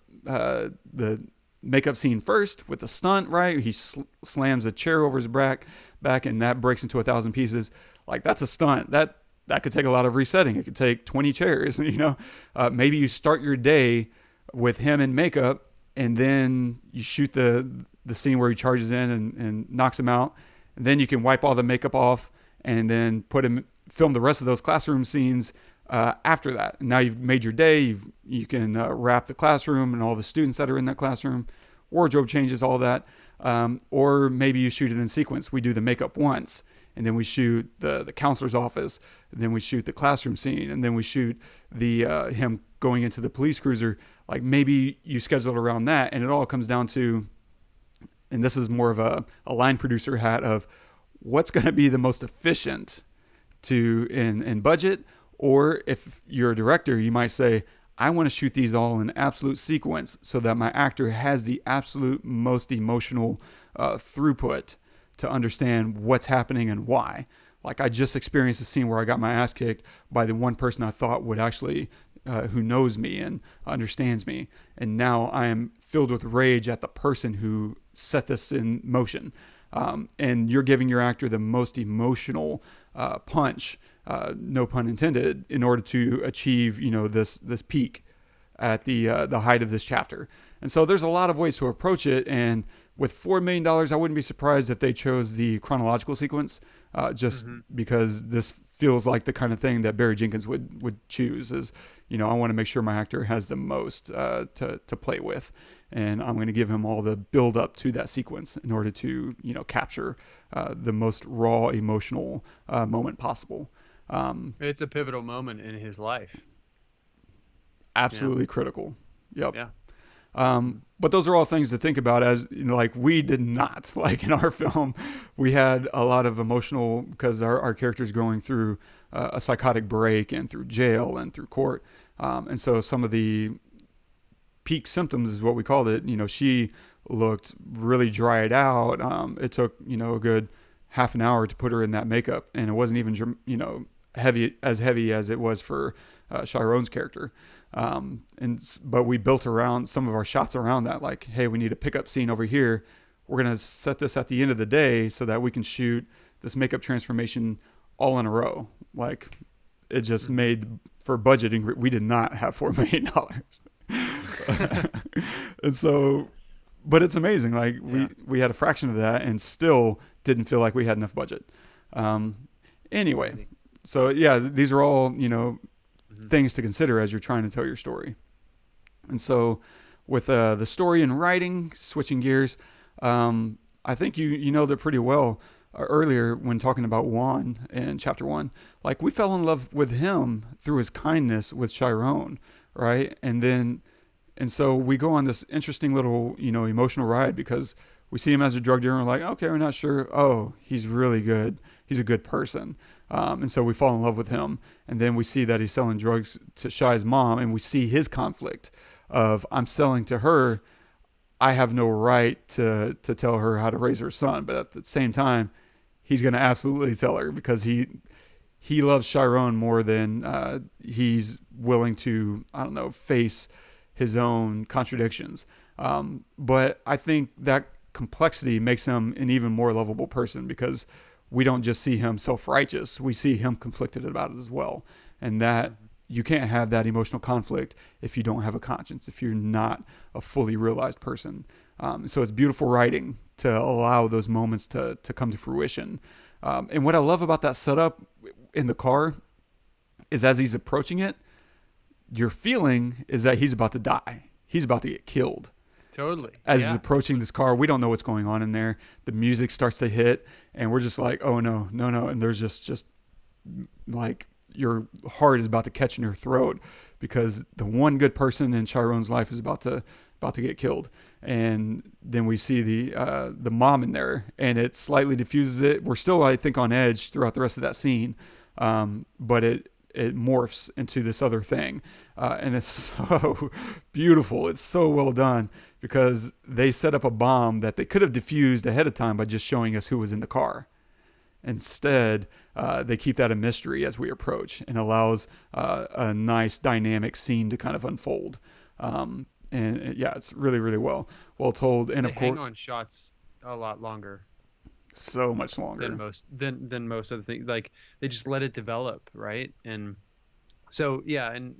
scene first with the stunt, right? He slams a chair over his back and that breaks into 1,000 pieces. Like that's a stunt. That could take a lot of resetting. It could take 20 chairs, maybe you start your day with him in makeup and then you shoot the scene where he charges in and knocks him out. And then you can wipe all the makeup off and then film the rest of those classroom scenes after that. And now you've made your day. You can wrap the classroom and all the students that are in that classroom, wardrobe changes, all that. Or maybe you shoot it in sequence. We do the makeup once, and then we shoot the counselor's office, and then we shoot the classroom scene, and then we shoot the him going into the police cruiser. Like maybe you schedule it around that, and it all comes down to, and this is more of a line producer hat of what's going to be the most efficient in budget. Or if you're a director, you might say, I want to shoot these all in absolute sequence so that my actor has the absolute most emotional throughput to understand what's happening and why. Like I just experienced a scene where I got my ass kicked by the one person I thought would actually, who knows me and understands me. And now I am filled with rage at the person who set this in motion. And you're giving your actor the most emotional punch, no pun intended, in order to achieve, this peak at the height of this chapter. And so there's a lot of ways to approach it. And with $4 million, I wouldn't be surprised if they chose the chronological sequence, because this feels like the kind of thing that Barry Jenkins would choose. Is, I want to make sure my actor has the most to play with. And I'm going to give him all the build up to that sequence in order to, capture the most raw emotional moment possible. It's a pivotal moment in his life. Absolutely critical. Yep. Yeah. But those are all things to think about, as like we did not, like in our film, we had a lot of emotional, because our character's going through a psychotic break and through jail and through court. And so some of the peak symptoms is what we called it. She looked really dried out. It took, a good half an hour to put her in that makeup, and it wasn't even, heavy as it was for Chiron's character. But we built around some of our shots around that. Like, hey, we need a pickup scene over here. We're going to set this at the end of the day so that we can shoot this makeup transformation all in a row. Like, it just made, for budgeting, we did not have $4 million. And so, but it's amazing. Like we had a fraction of that and still didn't feel like we had enough budget. Anyway, so yeah, these are all, things to consider as you're trying to tell your story. And so with the story and writing, switching gears, I think you know that pretty well. Earlier when talking about Juan in chapter 1, like we fell in love with him through his kindness with Chiron, right? And so we go on this interesting little, emotional ride, because we see him as a drug dealer and we're like, okay, we're not sure. Oh, he's really good. He's a good person. And so we fall in love with him. And then we see that he's selling drugs to Shai's mom, and we see his conflict of, I'm selling to her. I have no right to tell her how to raise her son. But at the same time, he's going to absolutely tell her, because he loves Chiron more than he's willing to, I don't know, face his own contradictions. But I think that complexity makes him an even more lovable person, because we don't just see him self-righteous, we see him conflicted about it as well. And that you can't have that emotional conflict if you don't have a conscience, if you're not a fully realized person. So it's beautiful writing to allow those moments to come to fruition. And what I love about that setup in the car is, as he's approaching it, your feeling is that he's about to die. He's about to get killed. Totally. As he's approaching this car, we don't know what's going on in there. The music starts to hit, and we're just like, oh no. And there's just like, your heart is about to catch in your throat, because the one good person in Chiron's life is about to get killed. And then we see the mom in there, and it slightly diffuses it. We're still, I think, on edge throughout the rest of that scene. But it morphs into this other thing. And it's so beautiful. It's so well done, because they set up a bomb that they could have diffused ahead of time by just showing us who was in the car. Instead, they keep that a mystery as we approach, and allows a nice dynamic scene to kind of unfold. And it's really, really well told. And of course, hang on shots a lot longer. So much longer than most of the things. Like, they just let it develop, right? And so and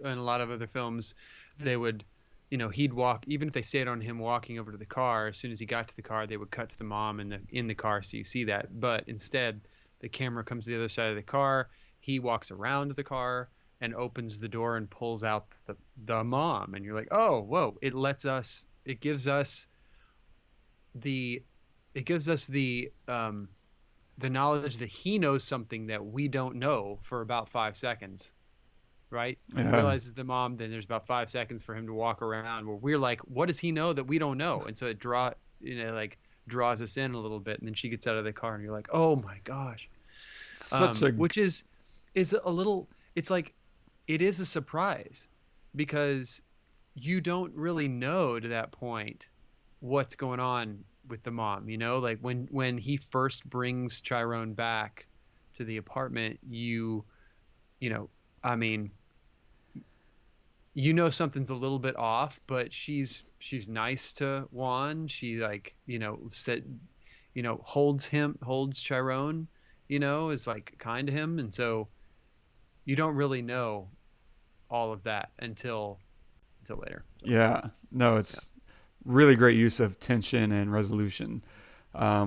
a lot of other films, they would, he'd walk, even if they stayed on him walking over to the car, as soon as he got to the car, they would cut to the mom in the car, so you see that. But instead, the camera comes to the other side of the car, he walks around to the car and opens the door and pulls out the mom, and you're like, oh, whoa. It gives us the knowledge that he knows something that we don't know for about 5 seconds, right? He realizes the mom, then there's about 5 seconds for him to walk around where we're like, what does he know that we don't know? And so it draws us in a little bit, and then she gets out of the car, and you're like, oh my gosh. Which is a little, it's like, it is a surprise, because you don't really know to that point what's going on with the mom, like when he first brings Chiron back to the apartment, something's a little bit off, but she's nice to Juan. She holds Chiron, is like kind to him. And so you don't really know all of that until later. So, yeah, no, it's really great use of tension and resolution. I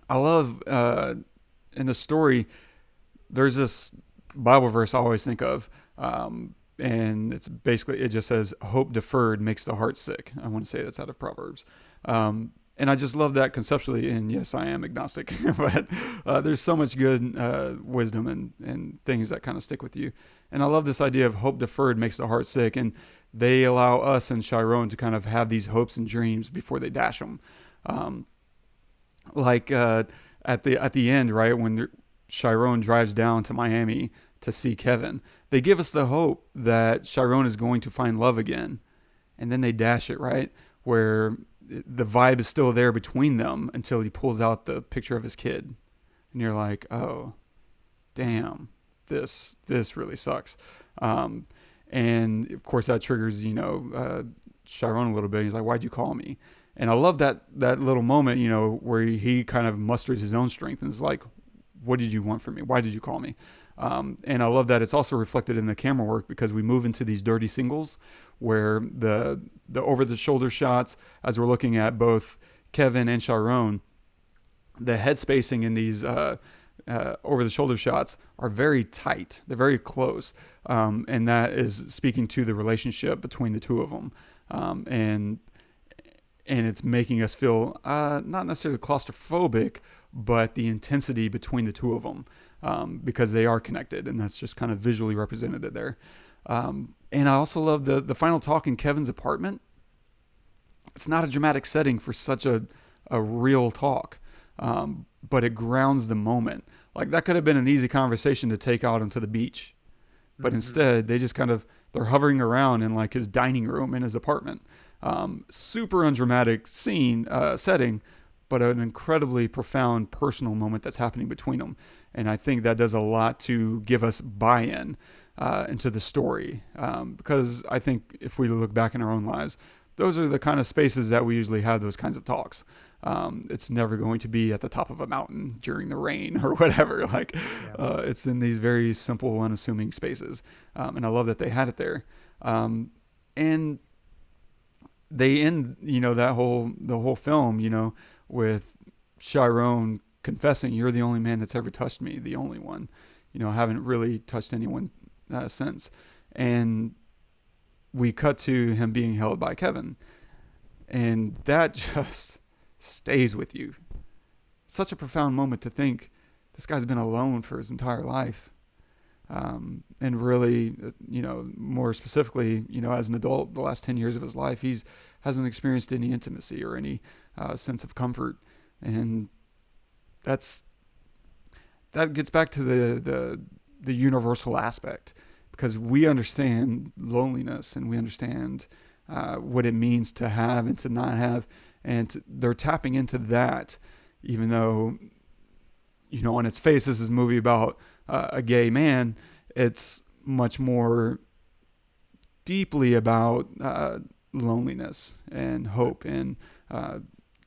love in the story, there's this Bible verse I always think of, and it's basically, it just says, hope deferred makes the heart sick. I want to say that's out of Proverbs. And I just love that conceptually. And yes, I am agnostic, but there's so much good wisdom and things that kind of stick with you. And I love this idea of hope deferred makes the heart sick. And they allow us and Chiron to kind of have these hopes and dreams before they dash them. At the end, right, when Chiron drives down to Miami to see Kevin, they give us the hope that Chiron is going to find love again. And then they dash it, right, where the vibe is still there between them until he pulls out the picture of his kid. And you're like, oh, damn, this really sucks. And of course that triggers, Chiron a little bit. He's like, why'd you call me? And I love that little moment, where he kind of musters his own strength and is like, what did you want from me? Why did you call me? And I love that it's also reflected in the camera work, because we move into these dirty singles where the over the shoulder shots, as we're looking at both Kevin and Chiron, the head spacing in these over the shoulder shots are very tight. They're very close. And that is speaking to the relationship between the two of them. And it's making us feel not necessarily claustrophobic, but the intensity between the two of them, because they are connected, and that's just kind of visually represented there. And I also love the final talk in Kevin's apartment. It's not a dramatic setting for such a real talk, but it grounds the moment. Like, that could have been an easy conversation to take out onto the beach, but instead they just they're hovering around in like his dining room in his apartment. Super undramatic scene, setting, but an incredibly profound personal moment that's happening between them. And I think that does a lot to give us buy-in into the story. Because I think if we look back in our own lives, those are the kind of spaces that we usually have those kinds of talks. It's never going to be at the top of a mountain during the rain or whatever. Like, it's in these very simple, unassuming spaces. And I love that they had it there. And they end, the whole film, with Chiron confessing, "You're the only man that's ever touched me, the only one. I haven't really touched anyone since." And we cut to him being held by Kevin. And that just stays with you. Such a profound moment to think this guy's been alone for his entire life. And really, more specifically, as an adult, the last 10 years of his life, hasn't experienced any intimacy or any sense of comfort. And that gets back to the universal aspect, because we understand loneliness and we understand what it means to have and to not have. And they're tapping into that, even though, on its face, this is a movie about a gay man. It's much more deeply about loneliness and hope and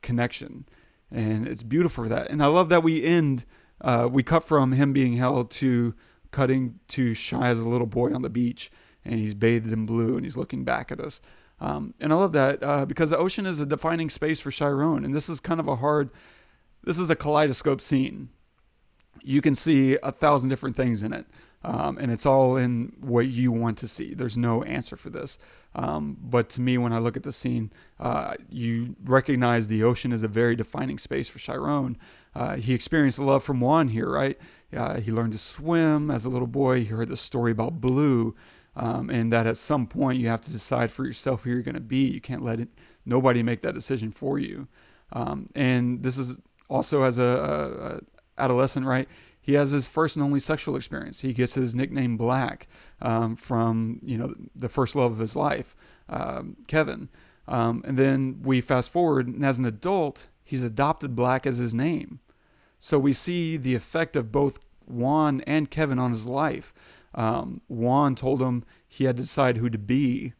connection. And it's beautiful for that. And I love that we cut from him being held to cutting to Shy as a little boy on the beach, and he's bathed in blue and he's looking back at us. And I love that because the ocean is a defining space for Chiron. And this is kind of this is a kaleidoscope scene. You can see 1,000 different things in it. And it's all in what you want to see. There's no answer for this. But to me, when I look at the scene, you recognize the ocean is a very defining space for Chiron. He experienced love from Juan here, right? He learned to swim as a little boy. He heard the story about blue. And that at some point you have to decide for yourself who you're going to be. You can't let nobody make that decision for you. And this is also as a adolescent, right? He has his first and only sexual experience. He gets his nickname Black from, the first love of his life, Kevin. And then we fast forward, and as an adult, he's adopted Black as his name. So we see the effect of both Juan and Kevin on his life. Juan told him he had to decide who to be,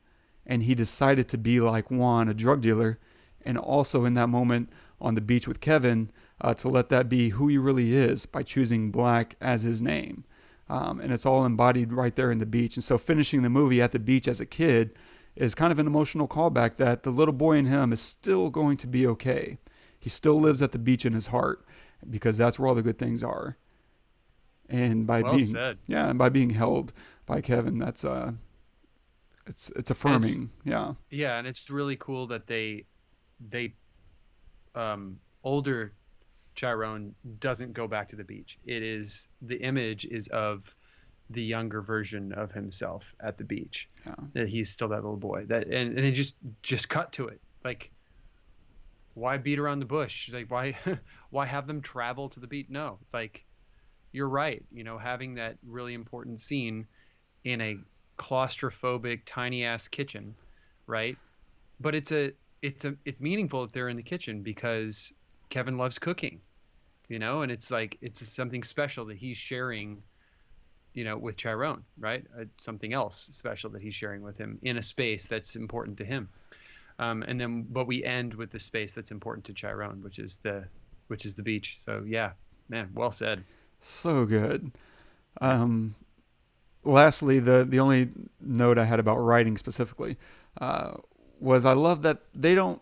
and he decided to be like Juan, a drug dealer, and also in that moment on the beach with Kevin, to let that be who he really is by choosing Black as his name. And it's all embodied right there in the beach. And so finishing the movie at the beach as a kid is kind of an emotional callback that the little boy in him is still going to be okay. He still lives at the beach in his heart, because that's where all the good things are. And by being held by Kevin, that's it's affirming. Yeah, and it's really cool that they older Chiron doesn't go back to the beach. The image is of the younger version of himself at the beach. Yeah. That he's still that little boy. And they just cut to it. Like, why beat around the bush? Like, why have them travel to the beach? No, like, you're right. Having that really important scene in a claustrophobic, tiny ass kitchen, right? But it's meaningful if they're in the kitchen because Kevin loves cooking, and it's something special that he's sharing, with Chiron, right? Something else special that he's sharing with him in a space that's important to him. But we end with the space that's important to Chiron, which is the beach. So yeah, man, well said. So good. Lastly, the only note I had about writing specifically was I love that they don't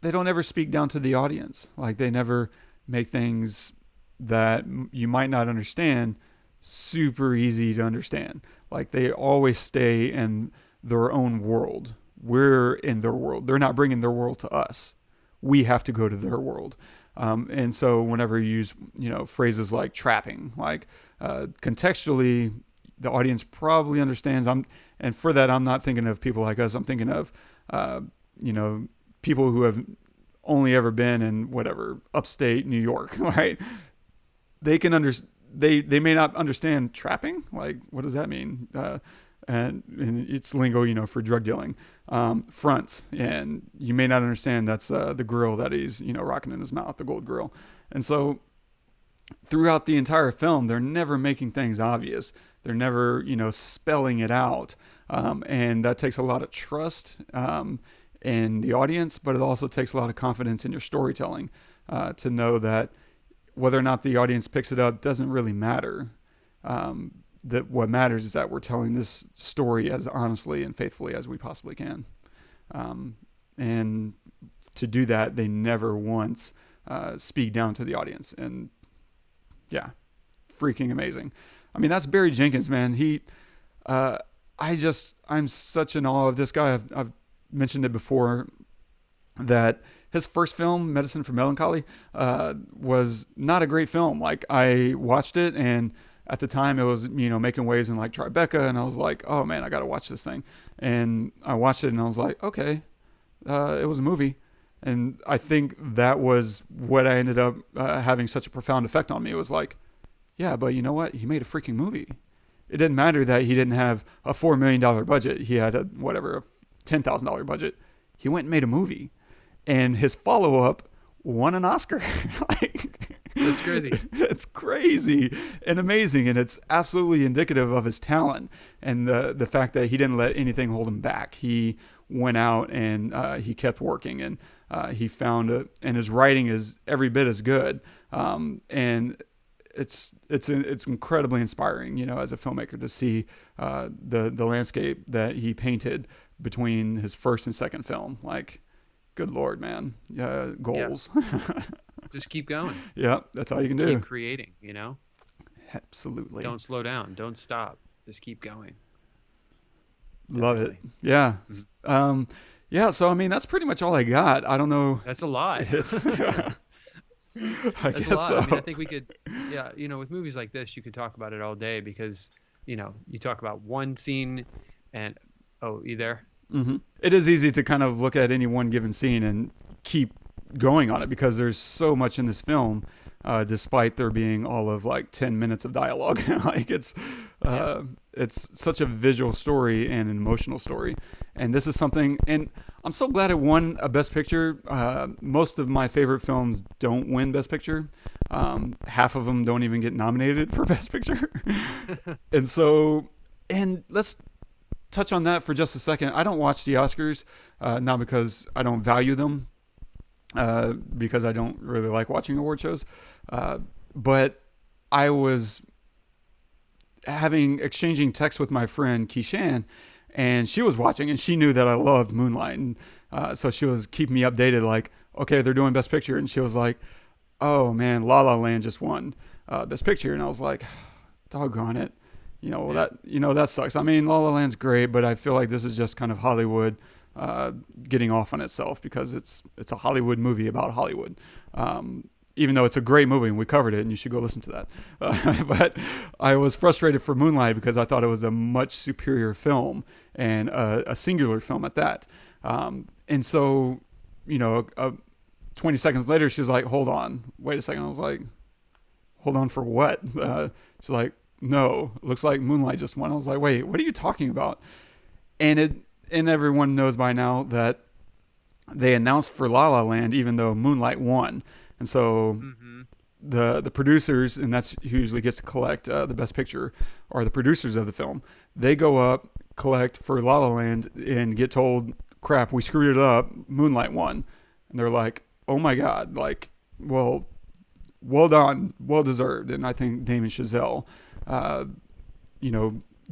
ever speak down to the audience. Like, they never make things that you might not understand super easy to understand. Like, they always stay in their own world. We're in their world. They're not bringing their world to us. We have to go to their world. And so whenever you use, phrases like trapping, like contextually, the audience probably understands. And for that, I'm not thinking of people like us. I'm thinking of, people who have only ever been in whatever upstate New York, right? They can they may not understand trapping. Like, what does that mean? and it's lingo, for drug dealing. Fronts, and you may not understand that's the grill that he's, rocking in his mouth, the gold grill. And so throughout the entire film, they're never making things obvious. They're never, spelling it out. And that takes a lot of trust in the audience, but it also takes a lot of confidence in your storytelling to know that whether or not the audience picks it up doesn't really matter. That what matters is that we're telling this story as honestly and faithfully as we possibly can. And to do that, they never once speak down to the audience. And yeah, freaking amazing. I mean, that's Barry Jenkins, man. I'm such in awe of this guy. I've mentioned it before that his first film, Medicine for Melancholy, was not a great film. Like, I watched it, and at the time it was, making waves in like Tribeca, and I was like, oh man, I got to watch this thing. And I watched it and I was like, okay, it was a movie. And I think that was what I ended up having such a profound effect on me. It was like, yeah, but you know what? He made a freaking movie. It didn't matter that he didn't have a $4 million budget. He had a $10,000 budget. He went and made a movie. And his follow-up won an Oscar. That's crazy. It's crazy and amazing. And it's absolutely indicative of his talent and the fact that he didn't let anything hold him back. He went out and he kept working, and he found and his writing is every bit as good. And it's incredibly inspiring, as a filmmaker, to see the landscape that he painted between his first and second film. Like, good Lord, man. Goals. Yeah. Just keep going. Yeah, that's all you can do. Keep creating, Absolutely. Don't slow down. Don't stop. Just keep going. Love Definitely. it. Yeah. Yeah, so I mean, that's pretty much all I got. I don't know. That's a lot. I That's guess a lot. so. I mean, I think we could, with movies like this, you could talk about it all day because, you talk about one scene and, you there? Mm-hmm. It is easy to kind of look at any one given scene and keep going on it because there's so much in this film, despite there being all of like 10 minutes of dialogue. Like it's such a visual story and an emotional story. And this is something, and I'm so glad it won a Best Picture. Most of my favorite films don't win Best Picture. Half of them don't even get nominated for Best Picture. And let's touch on that for just a second. I don't watch the Oscars, not because I don't value them, because I don't really like watching award shows. But I was exchanging texts with my friend Keishan, and she was watching, and she knew that I loved Moonlight. And so she was keeping me updated, like, okay, they're doing Best Picture. And she was like, oh man, La La Land just won Best Picture. And I was like, doggone it. That sucks. I mean, La La Land's great, but I feel like this is just kind of Hollywood getting off on itself because it's a Hollywood movie about Hollywood. Even though it's a great movie and we covered it and you should go listen to that. But I was frustrated for Moonlight because I thought it was a much superior film and a singular film at that. And so, 20 seconds later, she's like, hold on, wait a second. I was like, hold on for what? She's like, no, it looks like Moonlight just won. I was like, wait, what are you talking about? And everyone knows by now that they announced for La La Land, even though Moonlight won. And so the producers, and that's who usually gets to collect the Best Picture, are the producers of the film. They go up, collect for La La Land, and get told, crap, we screwed it up. Moonlight won. And they're like, oh my God, like, well done, well deserved. And I think Damien Chazelle,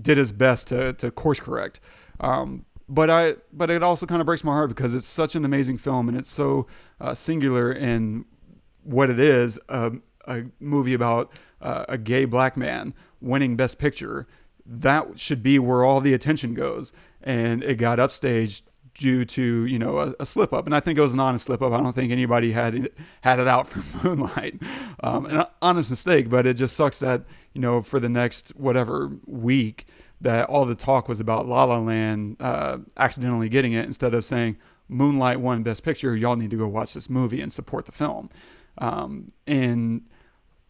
did his best to course correct. But it also kind of breaks my heart because it's such an amazing film and it's so singular in what it is, a movie about a gay black man winning Best Picture. That should be where all the attention goes. And it got upstaged due to, a slip up. And I think it was an honest slip up. I don't think anybody had it out for Moonlight. An honest mistake, but it just sucks that, for the next whatever week that all the talk was about La La Land accidentally getting it instead of saying Moonlight won Best Picture. Y'all need to go watch this movie and support the film. And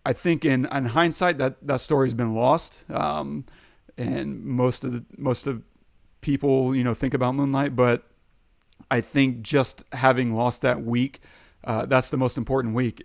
I think in hindsight that story's been lost. And and most of people, think about Moonlight, but I think just having lost that week, that's the most important week.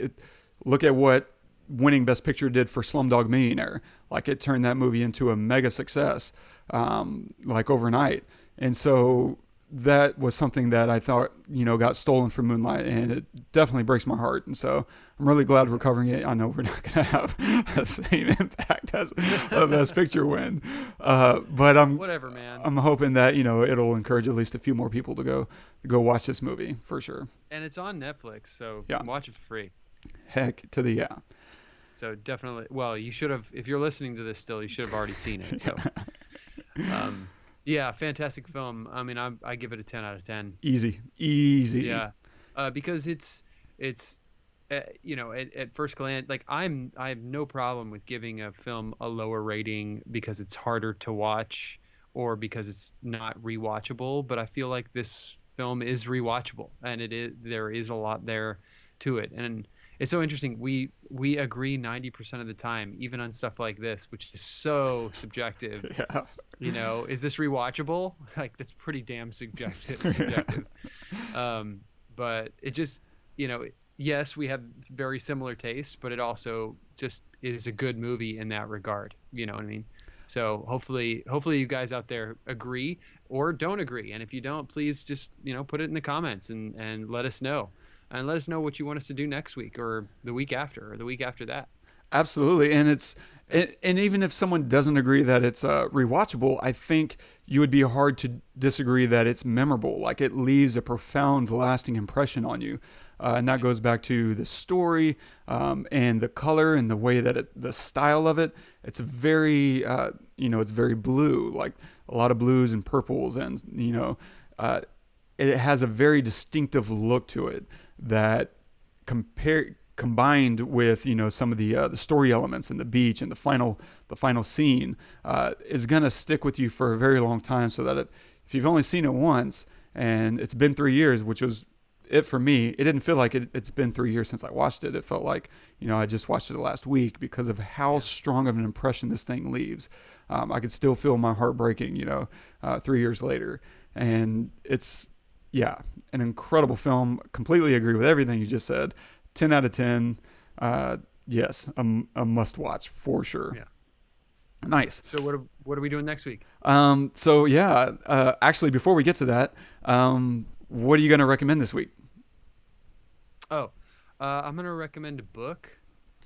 Look at what winning Best Picture did for Slumdog Millionaire. Like, it turned that movie into a mega success, like overnight. And so that was something that I thought, got stolen from Moonlight, and it definitely breaks my heart. And so I'm really glad we're covering it. I know we're not going to have the same impact as a Best Picture win. But whatever, man. I'm hoping that, it'll encourage at least a few more people to go watch this movie for sure. And it's on Netflix, so yeah. Watch it for free. Heck to the yeah. So definitely, well, you should have, if you're listening to this still, you should have already seen it. So, yeah, fantastic film. I mean, I give it a 10 out of 10. Easy. Yeah, because it's at first glance, like I have no problem with giving a film a lower rating because it's harder to watch or because it's not rewatchable. But I feel like this film is rewatchable, and there is a lot there to it, and it's so interesting. We agree 90% of the time, even on stuff like this, which is so subjective. Yeah. Is this rewatchable? Like, that's pretty damn subjective. But it just, yes, we have very similar taste, but it also just is a good movie in that regard. You know what I mean? So hopefully you guys out there agree or don't agree. And if you don't, please just, put it in the comments and let us know. And let us know what you want us to do next week or the week after or the week after that. Absolutely. And even if someone doesn't agree that it's rewatchable, I think you would be hard to disagree that it's memorable. Like, it leaves a profound, lasting impression on you. And that goes back to the story and the color and the way that the style of it. It's very, it's very blue, like a lot of blues and purples. And, it has a very distinctive look to it that combined with some of the story elements and the beach and the final scene is gonna stick with you for a very long time. So that if you've only seen it once and it's been 3 years, which was it for me, it didn't feel like it's been 3 years since I watched it. It felt like I just watched it last week because of how strong of an impression this thing leaves. I could still feel my heart breaking 3 years later, and it's an incredible film. Completely agree with everything you just said. 10 out of 10. Yes, a must watch for sure. Yeah. Nice. So what are we doing next week? Actually, before we get to that, what are you going to recommend this week? I'm going to recommend a book,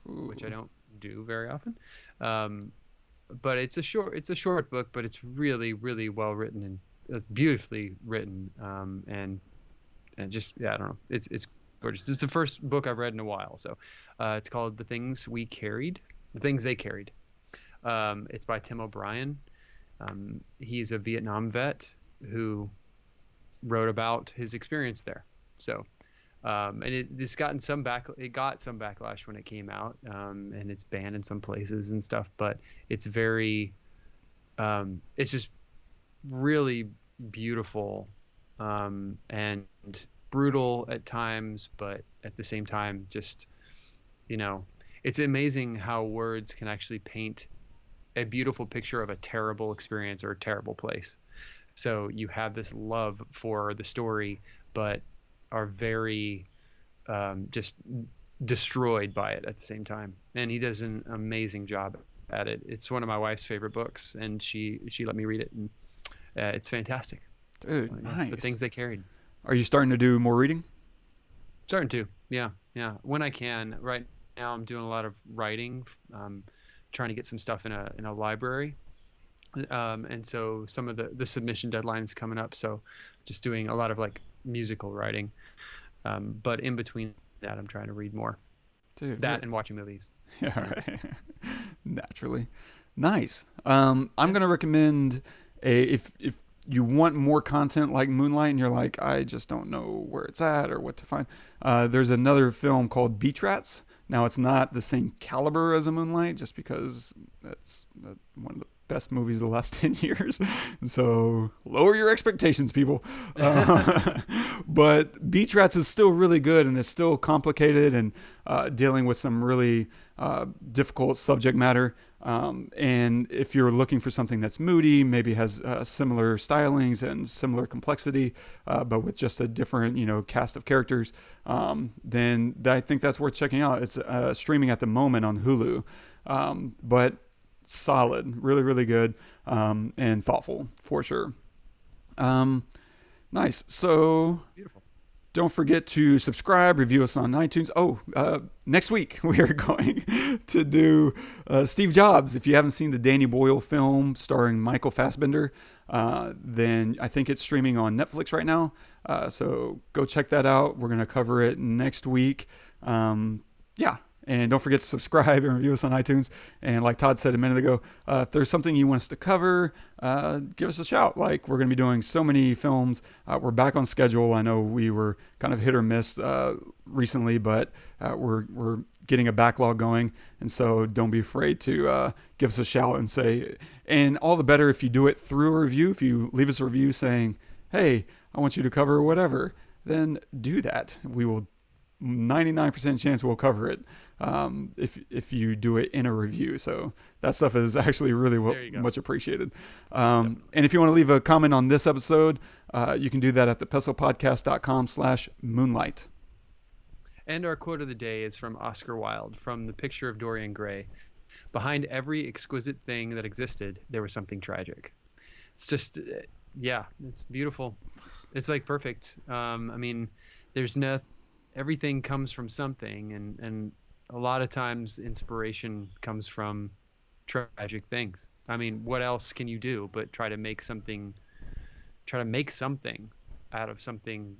which I don't do very often. But it's a short book, but it's really, really well written and it's beautifully written. And just, I don't know. It's gorgeous. It's the first book I've read in a while. So, it's called The Things They Carried. It's by Tim O'Brien. He's a Vietnam vet who wrote about his experience there. So, and it got some backlash when it came out, and it's banned in some places and stuff, but it's very, it's just really beautiful, and brutal at times, but at the same time, just, it's amazing how words can actually paint a beautiful picture of a terrible experience or a terrible place. So you have this love for the story, but are very just destroyed by it at the same time. And he does an amazing job at it. It's one of my wife's favorite books, and she let me read it, and it's fantastic. Dude, nice. The Things They Carried. Are you starting to do more reading? Starting to, yeah. When I can. Right now, I'm doing a lot of writing, trying to get some stuff in a library. And so some of the submission deadlines coming up, so just doing a lot of like musical writing, but in between that I'm trying to read more. Dude, and watching movies. Yeah, right. Naturally. Nice. I'm gonna recommend if you want more content like Moonlight and you're like, I just don't know where it's at or what to find, there's another film called Beach Rats. Now, it's not the same caliber as a Moonlight, just because that's one of the best movies of the last 10 years. And so lower your expectations, people. But Beach Rats is still really good, and it's still complicated and dealing with some really difficult subject matter. And if you're looking for something that's moody, maybe has similar stylings and similar complexity, but with just a different, cast of characters, then I think that's worth checking out. It's streaming at the moment on Hulu, but solid, really, really good, and thoughtful for sure. Nice. So Beautiful. don't forget to subscribe, review us on iTunes. Next week we are going to do Steve Jobs. If you haven't seen the Danny Boyle film starring Michael Fassbender, then I think it's streaming on Netflix right now. So go check that out. We're going to cover it next week. And don't forget to subscribe and review us on iTunes. And like Todd said a minute ago, if there's something you want us to cover, give us a shout. Like, we're going to be doing so many films. We're back on schedule. I know we were kind of hit or miss recently, but we're getting a backlog going. And so don't be afraid to give us a shout and say, and all the better if you do it through a review. If you leave us a review saying, hey, I want you to cover whatever, then do that. We will 99% chance we'll cover it if you do it in a review. So that stuff is actually really much appreciated. And if you want to leave a comment on this episode, you can do that at thepestlepodcast.com/moonlight. And our quote of the day is from Oscar Wilde, from The Picture of Dorian Gray. Behind every exquisite thing that existed, there was something tragic. It's just, it's beautiful. It's like perfect. There's everything comes from something, and a lot of times inspiration comes from tragic things. What else can you do but try to make something out of something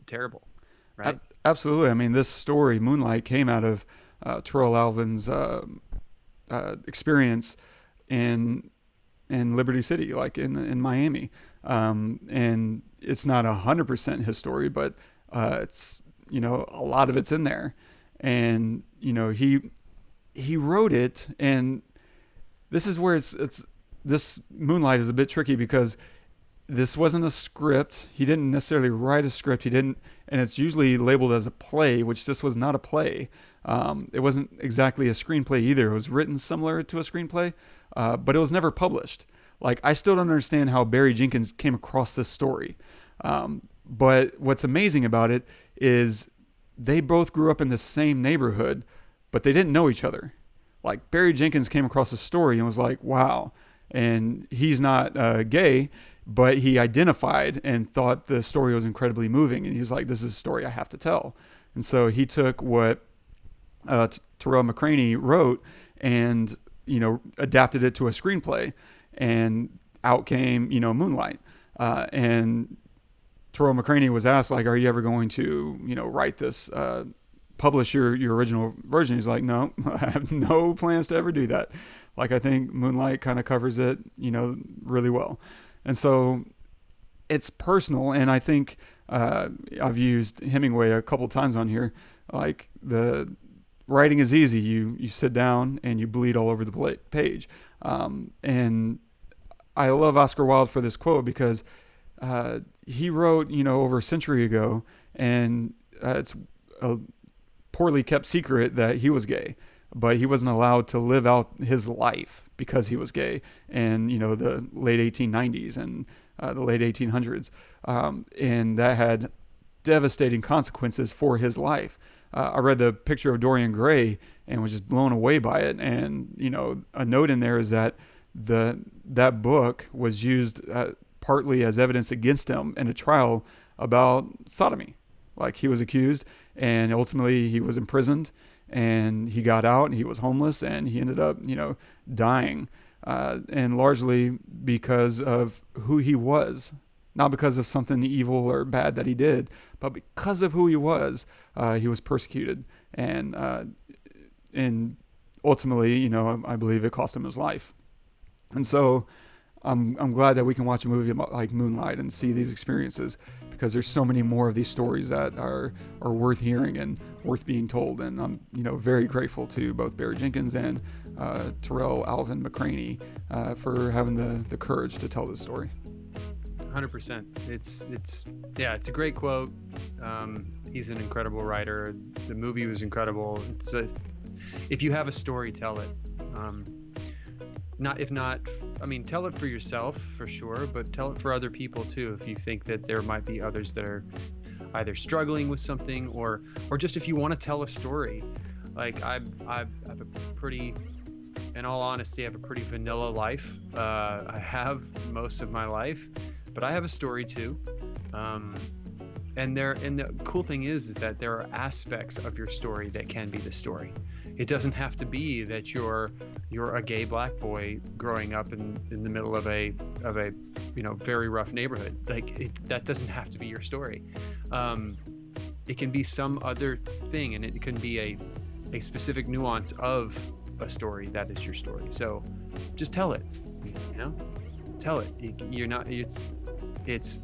terrible, right? Absolutely. This story, Moonlight, came out of Tarell Alvin's experience in Liberty City, like in Miami. And it's not 100% his story, but it's, a lot of it's in there. And, he wrote it, and this is where this Moonlight is a bit tricky, because this wasn't a script. He didn't necessarily write a script. And it's usually labeled as a play, which this was not a play. It wasn't exactly a screenplay either. It was written similar to a screenplay, but it was never published. Like, I still don't understand how Barry Jenkins came across this story. But what's amazing about it is they both grew up in the same neighborhood, but they didn't know each other. Like, Barry Jenkins came across a story and was like, wow. And he's not gay, but he identified and thought the story was incredibly moving. And he's like, this is a story I have to tell. And so he took what Terell McCraney wrote and, adapted it to a screenplay, and out came, Moonlight. And Terell McCraney was asked, like, are you ever going to, write this, publish your original version? He's like, no, I have no plans to ever do that. Like, I think Moonlight kind of covers it, really well. And so it's personal. And I think I've used Hemingway a couple times on here. Like, the writing is easy. You sit down and you bleed all over the page. And I love Oscar Wilde for this quote, because he wrote, over a century ago, and it's a poorly kept secret that he was gay, but he wasn't allowed to live out his life because he was gay in, the late 1890s and the late 1800s. And that had devastating consequences for his life. I read The Picture of Dorian Gray and was just blown away by it. And, a note in there is that that book was used partly as evidence against him in a trial about sodomy. Like, he was accused, and ultimately he was imprisoned, and he got out, and he was homeless, and he ended up, dying, and largely because of who he was, not because of something evil or bad that he did, but because of who he was persecuted, and ultimately, I believe it cost him his life. And so I'm glad that we can watch a movie like Moonlight and see these experiences, because there's so many more of these stories that are worth hearing and worth being told. And I'm very grateful to both Barry Jenkins and Tarell, Alvin, McCraney for having the courage to tell this story. 100%. It's a great quote. He's an incredible writer. The movie was incredible. If you have a story, tell it. Tell it for yourself for sure, but tell it for other people too. If you think that there might be others that are either struggling with something, or just if you want to tell a story. Like I've a pretty, in all honesty, I have a pretty vanilla life. I have most of my life, but I have a story too. And the cool thing is that there are aspects of your story that can be the story. It doesn't have to be that you're a gay black boy growing up in the middle of a very rough neighborhood. That doesn't have to be your story. It can be some other thing, and it can be a specific nuance of a story that is your story. So just tell it. Tell it. You're not. It's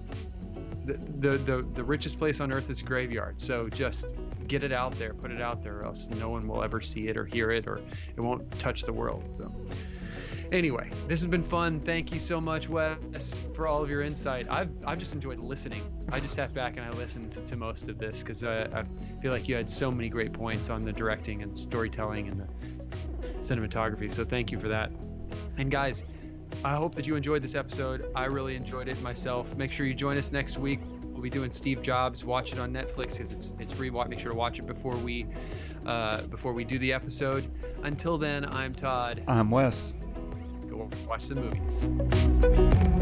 the richest place on earth is a graveyard. So just get it out there, put it out there, or else no one will ever see it or hear it, or it won't touch the world. So anyway, this has been fun. Thank you so much, Wes, for all of your insight. I've just enjoyed listening. I just sat back and I listened to most of this because I feel like you had so many great points on the directing and storytelling and the cinematography. So thank you for that. And guys, I hope that you enjoyed this episode. I really enjoyed it myself. Make sure you join us next week. We'll be doing Steve Jobs. Watch it on Netflix because it's free. Make sure to watch it before we do the episode. Until then, I'm Todd. I'm Wes. Go watch the movies.